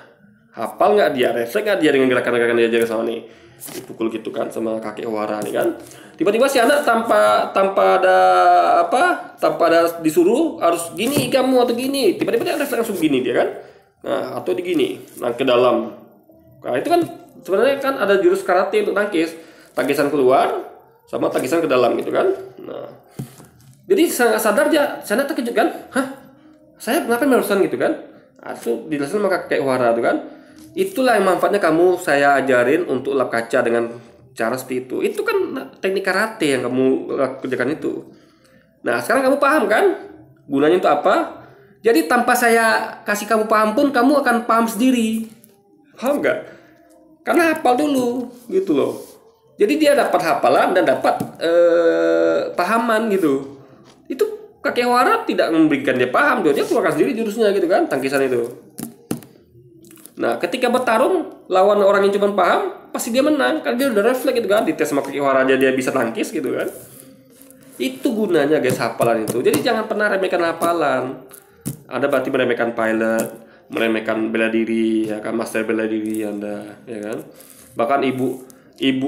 hafal nggak dia, refleks nggak dia dengan gerakan-gerakan dia ajarin sama nih, dipukul gitu kan sama kakek wara nih kan. Tiba-tiba si anak tanpa ada disuruh harus gini kamu atau gini, tiba-tiba dia refleks langsung gini dia kan. Nah, atau digini, ke dalam. Nah, itu kan sebenarnya kan ada jurus karate untuk tangkis, tangkisan keluar sama tangkisan ke dalam gitu kan. Nah, jadi saya sadar dia, saya terkejut kan, hah? Saya ngapain barusan gitu kan? Itu dijelasin sama kakek wara itu kan. Itulah yang manfaatnya kamu saya ajarin untuk lap kaca dengan cara seperti itu. Itu kan teknik karate yang kamu kerjakan itu. Nah, sekarang kamu paham kan? Gunanya untuk apa? Jadi tanpa saya kasih kamu paham pun kamu akan paham sendiri. Paham nggak? Karena hafal dulu gitu loh. Jadi dia dapat hafalan dan dapat pahaman gitu. Itu kakek wara tidak memberikan dia paham, dia keluarkan sendiri jurusnya gitu kan, tangkisan itu. Nah, ketika bertarung lawan orang yang cuma paham, pasti dia menang karena dia udah refleks gitu kan, dites sama kakek wara aja dia bisa tangkis gitu kan. Itu gunanya guys hafalan itu. Jadi jangan pernah remehkan hafalan. Anda berarti meremehkan pilot, meremehkan bela diri, ya kan, master bela diri Anda, ya kan. Bahkan ibu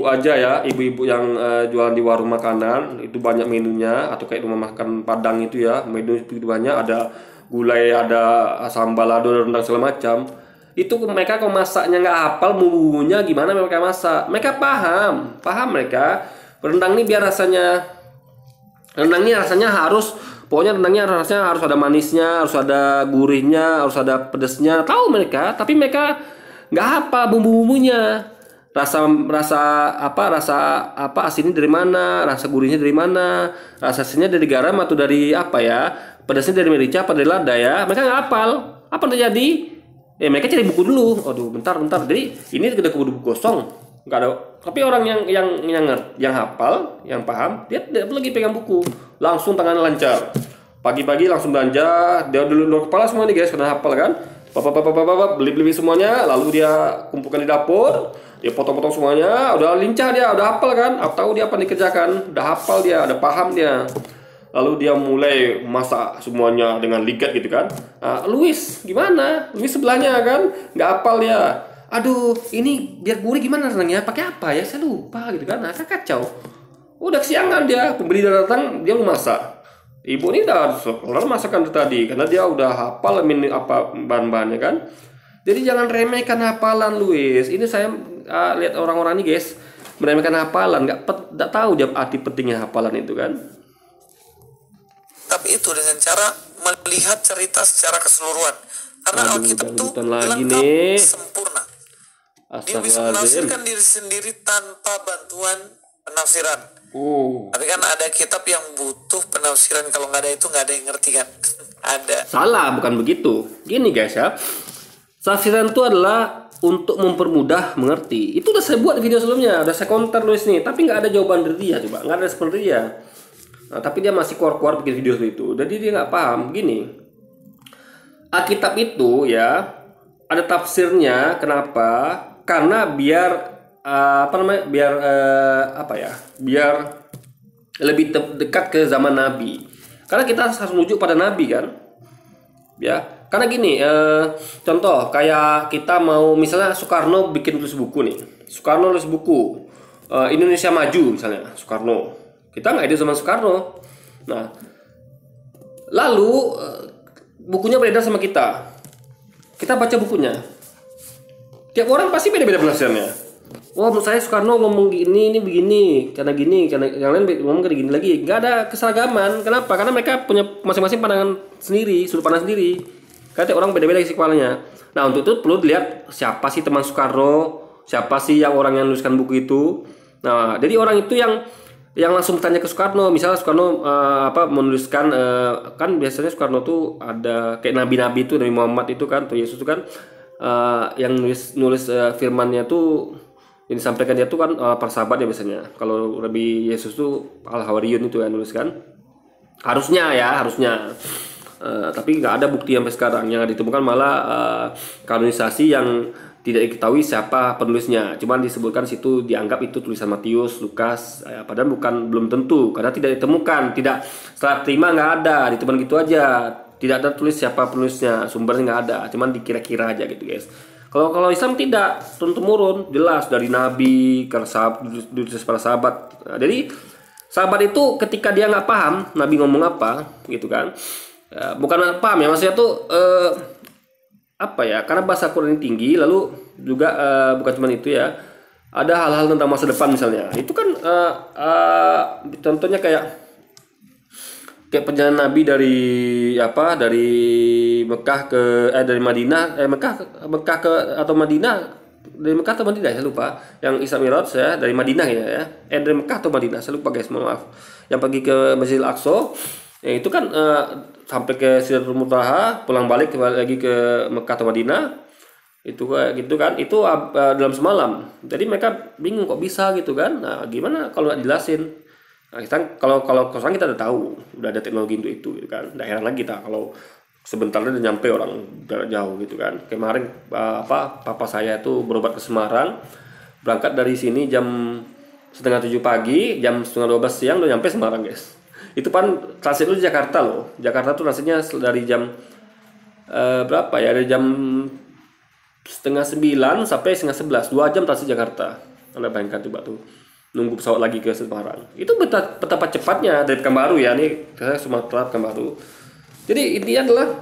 aja ya, ibu-ibu yang jualan di warung makanan itu banyak menunya, atau kayak rumah makan Padang itu ya, menu itu banyak, ada gulai, ada sambal, ada rendang segala macam. Itu mereka kalau masaknya nggak hafal bumbunya gimana mereka masak, mereka paham mereka rendang ini biar rasanya harus, pokoknya rendangnya rasanya harus ada manisnya, harus ada gurihnya, harus ada pedesnya, tahu mereka, tapi mereka nggak hafal bumbu-bumbunya. Rasa asinnya dari mana, rasa gurihnya dari mana, rasa asinnya dari garam atau dari apa ya, pedasnya dari merica apa dari lada ya, mereka nggak hafal. Apa yang terjadi? Mereka cari buku dulu. Aduh, bentar. Jadi ini udah buku kosong, nggak ada. Tapi orang yang hafal, yang paham, dia tidak perlu lagi pegang buku, langsung tangan lancar. Pagi-pagi langsung belanja, dia dulu kepala semua nih guys, karena hafal kan. Beli semuanya, lalu dia kumpulkan di dapur, dia potong-potong semuanya, udah lincah dia, udah hafal kan, tahu dia apa yang dikerjakan, udah hafal dia, udah paham dia. Lalu dia mulai masak semuanya dengan ligat gitu kan. Nah, Luis gimana? Luis sebelahnya kan, nggak hafal dia. Aduh, ini biar gurih gimana rendangnya? Pakai apa ya? Saya lupa gitu kan. Nah, kan kacau. Udah kesiangan dia, pembeli datang, dia mau masak. Ibu ini udah kelar masakan tadi karena dia udah hafal apa bahan-bahannya kan. Jadi jangan remehkan hafalan Luis. Ini saya lihat orang-orang ini guys meremehkan hafalan, nggak tahu arti pentingnya hafalan itu kan. Tapi itu dengan cara melihat cerita secara keseluruhan. Karena Alkitab itu lengkap, sempurna. Dia bisa menafsirkan diri sendiri tanpa bantuan penafsiran. Tapi kan ada kitab yang butuh penafsiran, kalau nggak ada itu nggak ada yang ngerti kan. Ada. Salah, bukan begitu. Gini guys ya, tafsiran itu adalah untuk mempermudah mengerti. Itu udah saya buat di video sebelumnya, udah saya counter Luis nih, tapi nggak ada jawaban dari dia, coba nggak ada seperti dia. Nah, tapi dia masih keluar bikin video seperti itu. Jadi dia nggak paham. Gini, Alkitab itu ya ada tafsirnya. Kenapa? Karena biar biar lebih dekat ke zaman Nabi. Karena kita harus menuju pada Nabi kan, ya. Karena gini, contoh kayak kita mau misalnya Soekarno bikin tulis buku nih, Soekarno tulis buku Indonesia Maju misalnya, Soekarno. Kita nggak ada zaman Soekarno. Nah, lalu bukunya beredar sama kita. Kita baca bukunya. Tiap orang pasti beda-beda penafsirannya. Wah, menurut saya Soekarno ngomong ini begini, karena yang lain ngomong kayak gini lagi. Nggak ada keseragaman. Kenapa? Karena mereka punya masing-masing pandangan sendiri, sudut pandang sendiri. Karena tiap orang beda-beda isi kepalanya. Nah, untuk itu perlu dilihat siapa sih teman Soekarno, siapa sih yang orang yang menuliskan buku itu. Nah, jadi orang itu yang langsung bertanya ke Soekarno. Misalnya Soekarno menuliskan kan biasanya Soekarno tuh ada kayak nabi-nabi itu, Nabi Muhammad itu kan, atau Yesus itu kan yang nulis firmannya tuh yang disampaikan dia tuh kan para sahabat ya biasanya. Kalau Nabi Yesus tuh Al-Hawariyun itu yang nulis kan. Harusnya. Tapi nggak ada bukti sampai sekarang. Yang ditemukan malah kanonisasi yang tidak diketahui siapa penulisnya. Cuman disebutkan situ dianggap itu tulisan Matius, Lukas. Padahal belum tentu karena tidak ditemukan. Setelah terima nggak ada, ditemukan gitu aja. Tidak ada tulis siapa penulisnya, sumbernya nggak ada. Cuman dikira-kira aja gitu guys. Kalau Islam tidak, turun-temurun jelas dari Nabi ke para sahabat. Nah, jadi sahabat itu ketika dia nggak paham Nabi ngomong apa, gitu kan? Bukan paham ya, maksudnya tuh karena bahasa Quran ini tinggi, lalu juga bukan cuma itu ya, ada hal-hal tentang masa depan misalnya. Itu kan contohnya kayak perjalanan Nabi dari Mekah ke dari Madinah Mekah ke atau Madinah, dari Mekah atau Madinah saya lupa, yang Isra Mi'raj ya dari Madinah ya dari Mekah atau Madinah saya lupa guys, mohon maaf, yang pergi ke Masjidil Aqsa ya, itu kan sampai ke Sidratul Muntaha, pulang balik lagi ke Mekah atau Madinah, itu gitu kan, itu dalam semalam. Jadi mereka bingung kok bisa gitu kan. Nah, gimana kalau nggak dijelasin? Nah, kalau sekarang kita udah tahu, udah ada teknologi untuk itu gitu kan. Nggak heran lagi kita kalau sebentar udah nyampe orang jarak jauh gitu kan. Kemarin papa saya itu berobat ke Semarang, berangkat dari sini jam 6:30 pagi, jam 11:30 siang udah nyampe Semarang guys. Itu kan transit itu di Jakarta loh. Jakarta tuh transitnya dari jam berapa ya? Dari jam 8:30 sampai 10:30, 2 jam transit Jakarta. Anda bayangkan coba tuh, nunggu pesawat lagi ke Semarang. Itu betapa cepatnya dari Pekanbaru ya, nih saya Sumatera Pekanbaru. Jadi intinya adalah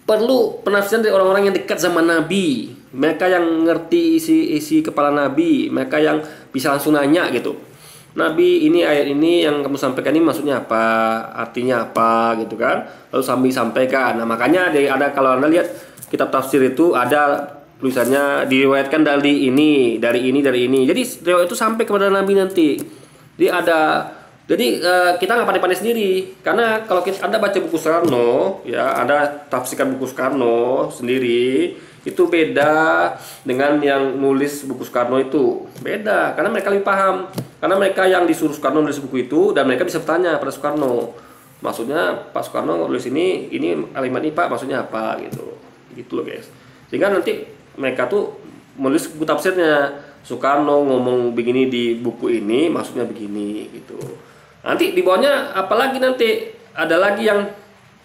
perlu penafsiran dari orang-orang yang dekat zaman Nabi, mereka yang ngerti isi kepala Nabi, mereka yang bisa langsung nanya gitu. Nabi, ini ayat ini yang kamu sampaikan ini maksudnya apa, artinya apa gitu kan, lalu sambil sampaikan. Nah makanya ada kalau Anda lihat kitab tafsir itu ada tulisannya diriwayatkan dari ini. Jadi riwayat itu sampai kepada Nabi nanti. Jadi kita nggak pandai-pandai sendiri, karena kalau Anda baca buku Soekarno ya, Anda tafsirkan buku Soekarno sendiri, itu beda dengan yang nulis buku Soekarno itu. Beda, karena mereka lebih paham. Karena mereka yang disuruh Soekarno nulis buku itu, dan mereka bisa bertanya pada Soekarno, maksudnya Pak Soekarno nulis ini kalimat ini Pak maksudnya apa gitu. Gitu loh guys. Sehingga nanti mereka tuh menulis buku tafsirnya, Soekarno ngomong begini di buku ini maksudnya begini gitu. Nanti di bawahnya apalagi nanti ada lagi yang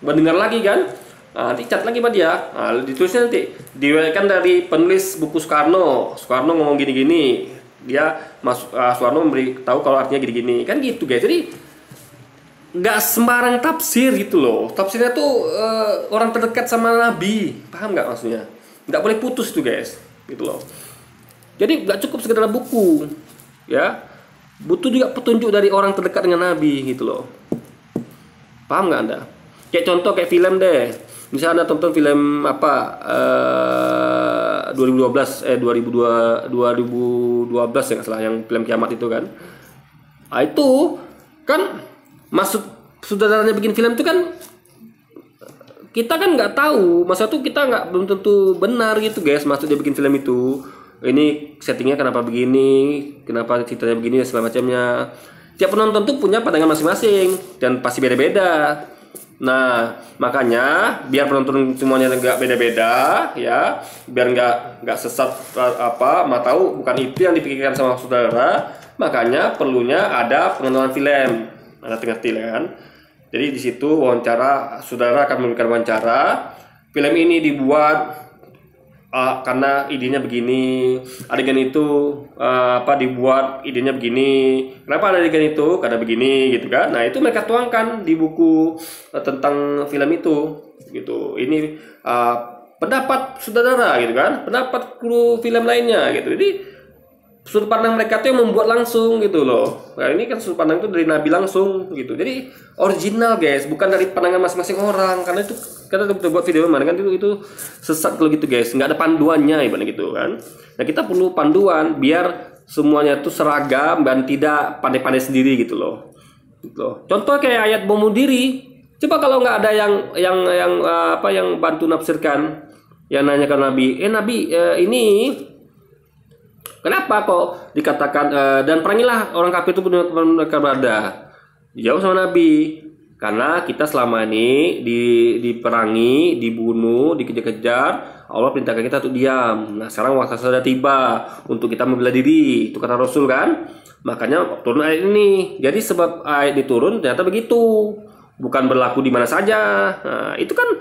mendengar lagi kan. Nah, nanti cat lagi sama dia. Nah, ditulisnya nanti diriwayatkan dari penulis buku Soekarno ngomong gini-gini. Dia Soekarno memberitahu kalau artinya gini-gini. Kan gitu guys. Jadi nggak sembarang tafsir gitu loh. Tafsirnya tuh orang terdekat sama Nabi. Paham nggak maksudnya? Nggak boleh putus tuh guys. Gitu loh. Jadi nggak cukup sekedar buku. Ya. Butuh juga petunjuk dari orang terdekat dengan Nabi gitu loh. Paham nggak Anda? Kayak contoh kayak film deh. Misalnya Anda tonton film 2012 ya nggak salah, yang film kiamat itu kan. Nah, itu kan maksud saudaranya bikin film itu kan kita kan nggak tahu, masa tuh kita belum tentu benar gitu guys, maksud dia bikin film itu. Ini settingnya kenapa begini, kenapa ceritanya begini dan segala macamnya. Tiap penonton tuh punya pandangan masing-masing dan pasti beda-beda. Nah makanya biar penonton semuanya nggak beda-beda ya, biar nggak sesat mau tahu bukan itu yang dipikirkan sama saudara. Makanya perlunya ada pengenalan film. Anda ngerti kan? Jadi di situ wawancara, saudara akan memberikan wawancara. Film ini dibuat karena idenya begini, adegan itu dibuat idenya begini. Kenapa adegan itu? Karena begini, gitu kan? Nah itu mereka tuangkan di buku tentang film itu, gitu. Ini pendapat saudara, gitu kan? Pendapat kru film lainnya, gitu. Jadi sudut pandang mereka tuh yang membuat langsung gitu loh. Nah ini kan sudut pandang itu dari Nabi langsung gitu. Jadi original guys, bukan dari pandangan masing-masing orang. Karena itu kita udah buat video kemarin kan itu sesat kalau gitu guys. Nggak ada panduannya ibaratnya gitu kan. Nah kita perlu panduan biar semuanya tuh seragam dan tidak pandai-pandai sendiri gitu loh. Gitu loh. Contoh kayak ayat bom bunuh diri. Coba kalau nggak ada yang bantu nafsirkan, yang nanya ke Nabi, Nabi ini kenapa kok dikatakan dan perangilah orang kafir itu benar mereka berada? Jauh sama Nabi. Karena kita selama ini diperangi, dibunuh, dikejar-kejar, Allah perintahkan kita untuk diam. Nah sekarang waktu sudah tiba untuk kita membela diri. Itu kata Rasul kan. Makanya turun ayat ini. Jadi sebab ayat diturun ternyata begitu. Bukan berlaku di mana saja. Nah itu kan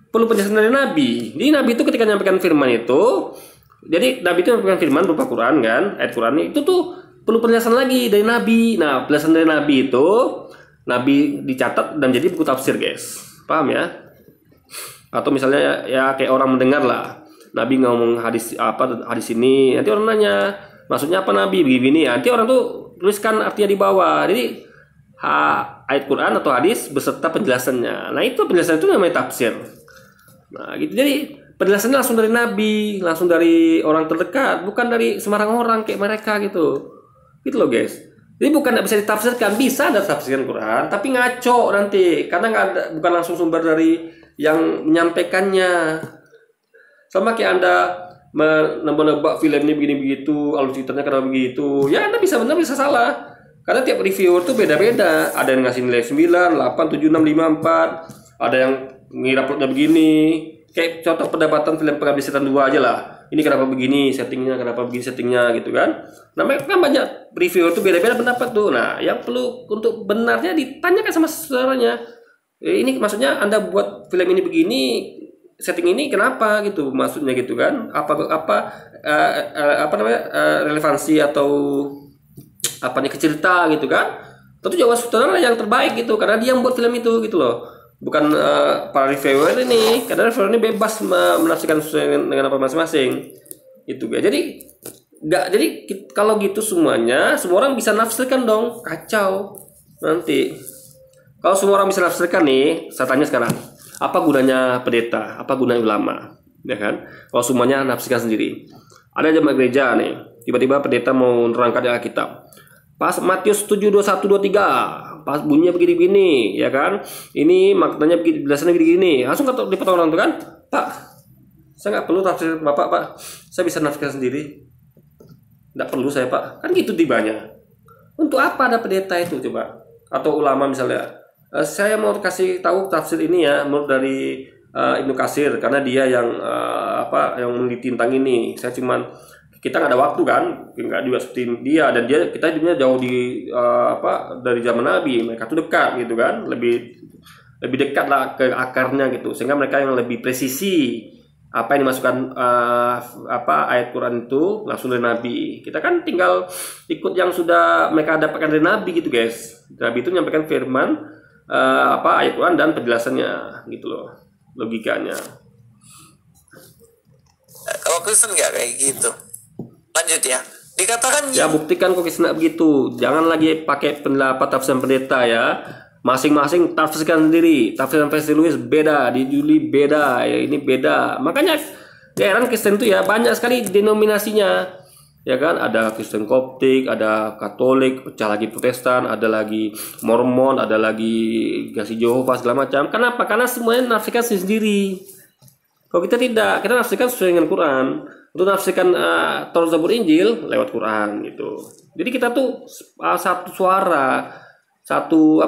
perlu penjelasan dari Nabi. Jadi Nabi itu ketika menyampaikan firman itu, jadi Nabi itu menyampaikan firman berupa Quran kan, ayat Quran itu tuh perlu penjelasan lagi dari Nabi. Nah penjelasan dari Nabi itu Nabi dicatat dan jadi buku tafsir guys, paham ya? Atau misalnya ya kayak orang mendengar lah, Nabi ngomong hadis ini, nanti orang nanya maksudnya apa Nabi begini, nanti orang tuh tuliskan artinya di bawah. Jadi ayat Quran atau hadis beserta penjelasannya. Nah itu penjelasan itu namanya tafsir. Nah gitu, jadi penjelasannya langsung dari Nabi, langsung dari orang terdekat, bukan dari sembarang orang kayak mereka gitu. Gitu loh guys. Jadi bukan tidak bisa ditafsirkan, bisa ada tafsirkan Quran, tapi ngaco nanti karena bukan langsung sumber dari yang menyampaikannya. Sama kayak Anda menebak film ini begini begitu, alur ceritanya karena begitu. Ya Anda bisa benar bisa salah. Karena tiap reviewer tuh beda-beda. Ada yang ngasih nilai 9, 8, 7, 6, 5, 4. Ada yang ngira plotnya begini. Kayak contoh pendapatan film Pengabdi Setan 2 aja lah. Ini kenapa begini settingnya, kenapa begini settingnya gitu kan. Namanya kan banyak reviewer tuh beda-beda pendapat tuh. Nah yang perlu untuk benarnya ditanyakan sama saudaranya. Ini maksudnya Anda buat film ini begini, setting ini kenapa gitu maksudnya gitu kan. Relevansi atau apa nih ke cerita gitu kan. Tentu jawaban saudara yang terbaik gitu karena dia yang buat film itu gitu loh. Bukan para reviewer ini, karena reviewer ini bebas menafsirkan sesuai dengan apa masing-masing, itu guys. Jadi kalau gitu semuanya, semua orang bisa nafsirkan dong, kacau nanti. Kalau semua orang bisa nafsirkan nih, saya tanya sekarang, apa gunanya pendeta, apa gunanya ulama, ya kan? Kalau semuanya nafsirkan sendiri, ada jemaat gereja nih, tiba-tiba pendeta mau menerangkan Alkitab. Pas Matius 7, 21, 23 pas bunyinya begini-begini ya kan, ini maknanya begini, belasannya begini, langsung dipotong orang tuh kan, Pak saya nggak perlu tafsir Bapak Pak, saya bisa nafsirkan sendiri, nggak perlu saya Pak, kan gitu tibanya. Untuk apa ada pendeta itu coba, atau ulama misalnya, saya mau kasih tahu tafsir ini ya menurut dari Ibnu Katsir karena dia yang yang meneliti tentang ini. Saya cuman, kita nggak ada waktu kan, nggak juga seperti dia, dan kita hidupnya jauh di dari zaman Nabi, mereka tuh dekat gitu kan, lebih dekat lah ke akarnya gitu, sehingga mereka yang lebih presisi apa yang dimasukkan ayat Quran itu langsung dari Nabi. Kita kan tinggal ikut yang sudah mereka dapatkan dari Nabi gitu guys. Nabi itu menyampaikan firman ayat Quran dan penjelasannya gitu loh, logikanya. Kalau Kristen nggak kayak gitu. Lanjut ya. Dikatakan ya buktikan kok Kristen begitu. Jangan lagi pakai pendapat tafsir pendeta ya. Masing-masing tafsirkan sendiri. Tafsiran versi Louis beda, di Juli beda, ya ini beda. Makanya heran Kristen itu ya banyak sekali denominasinya. Ya kan, ada Kristen Koptik, ada Katolik, pecah lagi Protestan, ada lagi Mormon, ada lagi Kasih Jehovah segala macam. Kenapa? Karena semuanya nafsirkan sendiri. Kalau kita tidak, kita nafsirkan sesuai dengan Quran. Untuk nafsirkan Taurat, Zabur, Injil lewat Quran gitu. Jadi kita tuh satu suara, satu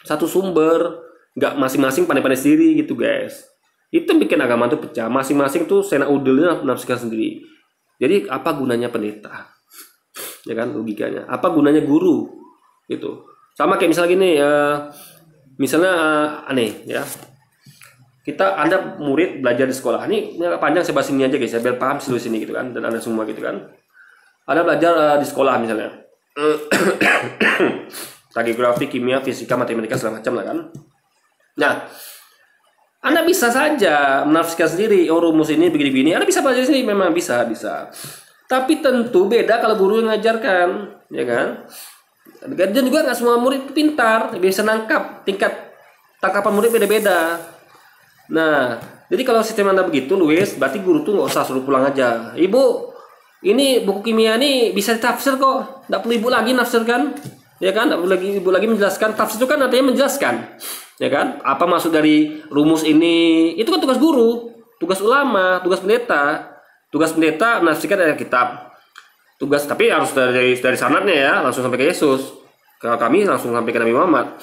satu sumber, nggak masing-masing pandai-pandai sendiri gitu guys. Itu bikin agama tuh pecah. Masing-masing tuh sena udilnya nafsirkan sendiri. Jadi apa gunanya pendeta? ya kan, logikanya. Apa gunanya guru? Gitu. Sama kayak misalnya gini, misalnya aneh ya. Anda murid belajar di sekolah. Ini panjang saya bahas ini aja guys, ya, biar paham seluruh sini gitu kan, dan Anda semua gitu kan. Anda belajar di sekolah misalnya. Geografi, kimia, fisika, matematika segala macam lah kan. Nah, Anda bisa saja menafsirkan sendiri, oh rumus ini begini-begini. Anda bisa belajar sendiri, memang bisa. Tapi tentu beda kalau guru yang ngajarkan, ya kan? Dan juga nggak semua murid pintar, bisa nangkap, tingkat tangkapan murid beda-beda. Nah, jadi kalau sistem Anda begitu, Luis, berarti guru tuh nggak usah suruh pulang aja. Ibu, ini buku kimia ini bisa ditafsir kok, nggak perlu ibu lagi nafsirkan, ya kan? Nggak perlu lagi ibu lagi menjelaskan. Tafsir itu kan artinya menjelaskan, ya kan? Apa maksud dari rumus ini? Itu kan tugas guru, tugas ulama, tugas pendeta. Tugas pendeta menafsirkan dari kitab. Tugas tapi harus dari sanadnya ya, langsung sampai ke Yesus. Kalau kami langsung sampai ke Nabi Muhammad.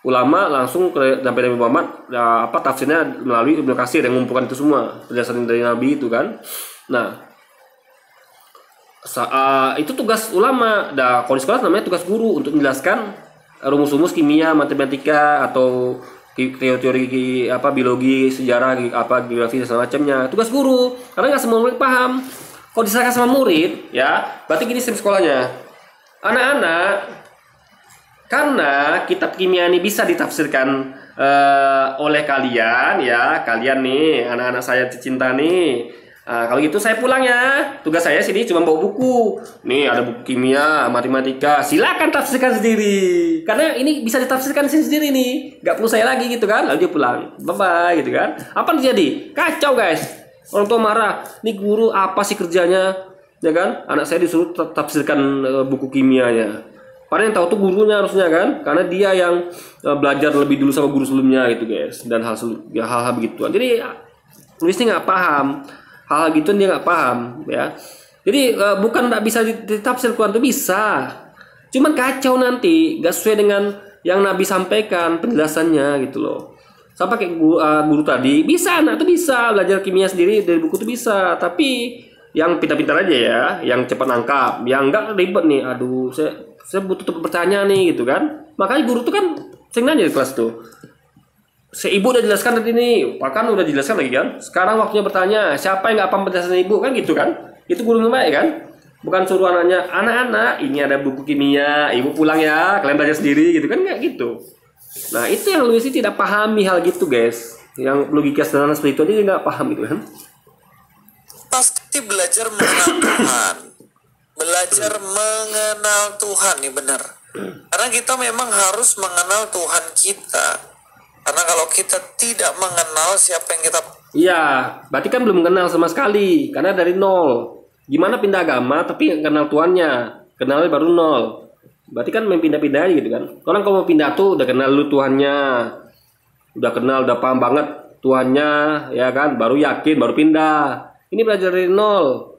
Ulama langsung ke sampai Nabi Muhammad, ya, tafsirnya melalui Ibnu Katsir yang mengumpulkan itu semua penjelasan dari Nabi itu kan. Nah, itu tugas ulama. Nah, kalau di sekolah namanya tugas guru untuk menjelaskan rumus-rumus kimia, matematika atau teori biologi, sejarah, geografi dan segala macamnya. Tugas guru, karena nggak semua murid paham. Kalau diserahkan sama murid, ya berarti gini sistem sekolahnya. Anak-anak, karena kitab kimia ini bisa ditafsirkan oleh kalian, ya kalian nih, anak-anak saya tercinta nih. Kalau gitu saya pulang ya. Tugas saya sini cuma bawa buku. Nih ada buku kimia, matematika. Silakan tafsirkan sendiri. Karena ini bisa ditafsirkan sendiri nih. Gak perlu saya lagi gitu kan. Lalu dia pulang. Bye-bye gitu kan. Apa yang terjadi? Kacau guys. Orang tua marah. Nih guru apa sih kerjanya? Ya kan? Anak saya disuruh tafsirkan buku kimianya. Padahal yang tahu tuh gurunya harusnya kan. Karena dia yang belajar lebih dulu sama guru sebelumnya gitu guys. Dan hal-hal begituan. Jadi Luis ini nggak paham. Hal gitu dia nggak paham ya. Jadi bukan nggak bisa ditafsir Quran itu bisa, cuman kacau nanti nggak sesuai dengan yang Nabi sampaikan penjelasannya gitu loh. Sampai kayak guru tadi bisa, anak tuh bisa belajar kimia sendiri dari buku tuh bisa, tapi yang pintar-pintar aja ya, yang cepat nangkap, yang nggak ribet nih. Aduh, saya butuh bertanya nih gitu kan. Makanya guru tuh kan sering nanya di kelas tuh. Ibu udah jelaskan tadi ini, bahkan udah jelaskan lagi kan. Sekarang waktunya bertanya, siapa yang nggak paham penjelasan ibu kan gitu kan? Itu guru yang baik kan? Bukan suruh anaknya, anak-anak ini ada buku kimia, ibu pulang ya, kalian belajar sendiri gitu kan, nggak gitu. Nah itu yang Luis tidak pahami hal gitu guys, yang logika sederhana seperti itu aja dia nggak paham gitu kan? Pasti belajar mengenal Tuhan, belajar mengenal Tuhan nih benar. Karena kita memang harus mengenal Tuhan kita. Karena kalau kita tidak mengenal siapa yang kita... Iya, berarti kan belum kenal sama sekali. Karena dari nol. Gimana pindah agama tapi nggak kenal Tuhannya. Kenalnya baru nol. Berarti kan main pindah-pindah aja gitu kan. Orang kalau mau pindah tuh udah kenal dulu Tuhannya. Udah kenal, udah paham banget Tuhannya. Ya kan, baru yakin, baru pindah. Ini belajar dari nol.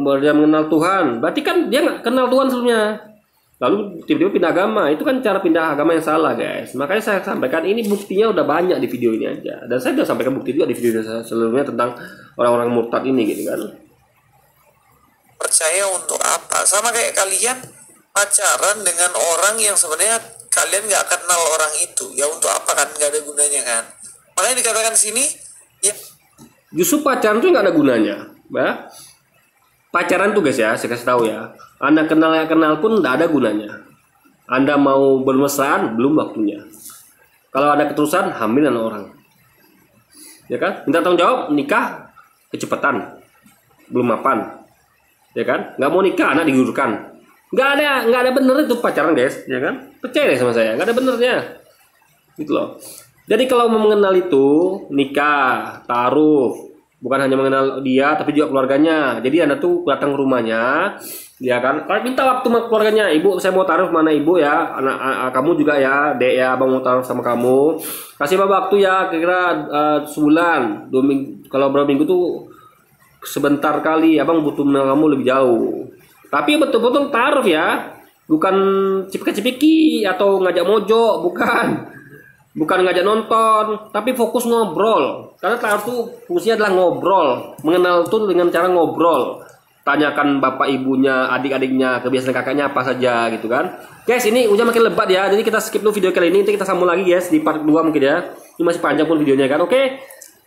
Belajar mengenal Tuhan. Berarti kan dia nggak kenal Tuhan sebelumnya. Lalu tiba-tiba pindah agama, itu kan cara pindah agama yang salah guys. Makanya saya sampaikan ini buktinya udah banyak di video ini aja. Dan saya udah sampaikan bukti juga di video sebelumnya tentang orang-orang murtad ini gitu kan. Percaya untuk apa? Sama kayak kalian pacaran dengan orang yang sebenarnya kalian nggak kenal orang itu. Ya untuk apa kan? Nggak ada gunanya kan. Makanya dikatakan sini, ya. Justru pacaran tuh nggak ada gunanya. Ya. Pacaran tuh guys ya, saya kasih tahu ya. Anda kenal pun nggak ada gunanya. Anda mau bermesraan, belum waktunya. Kalau ada keterusan, hamil anak orang. Ya kan? Minta tanggung jawab, nikah, kecepatan. Belum mapan. Ya kan? Nggak mau nikah, anak digugurkan. Nggak ada bener itu pacaran guys. Ya kan? Percaya deh sama saya, nggak ada benernya. Gitu loh. Jadi kalau mau mengenal itu, nikah, taruh. Bukan hanya mengenal dia, tapi juga keluarganya. Jadi Anda tuh datang ke rumahnya, ya kan? Kalau minta waktu sama keluarganya, ibu, saya mau taruh mana ibu ya, anak kamu juga ya, dek ya, abang mau taruh sama kamu. Kasih waktu ya, kira-kira sebulan, 2 minggu. Kalau berapa minggu tuh sebentar kali, abang butuh mengenal kamu lebih jauh. Tapi betul-betul taruh ya, bukan cipika-cipiki atau ngajak mojo, bukan. Bukan ngajak nonton, tapi fokus ngobrol. Karena taruh tuh fungsinya adalah ngobrol. Mengenal tuh dengan cara ngobrol. tanyakan bapak ibunya, adik-adiknya, kebiasaan kakaknya apa saja gitu kan. Guys, ini hujan makin lebat ya. Jadi kita skip dulu video kali ini. Nanti kita sambung lagi guys di part 2 mungkin ya. Ini masih panjang pun videonya kan. Oke.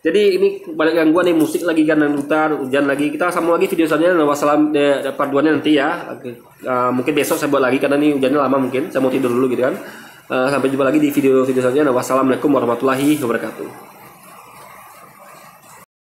Jadi ini balik gangguan nih, musik lagi kan, hutan, hujan lagi. Kita sambung lagi video selanjutnya. Wassalam, part 2 nya nanti ya. Mungkin besok saya buat lagi karena ini hujannya lama mungkin. Saya mau tidur dulu gitu kan. Sampai jumpa lagi di video selanjutnya. Wassalamualaikum warahmatullahi wabarakatuh.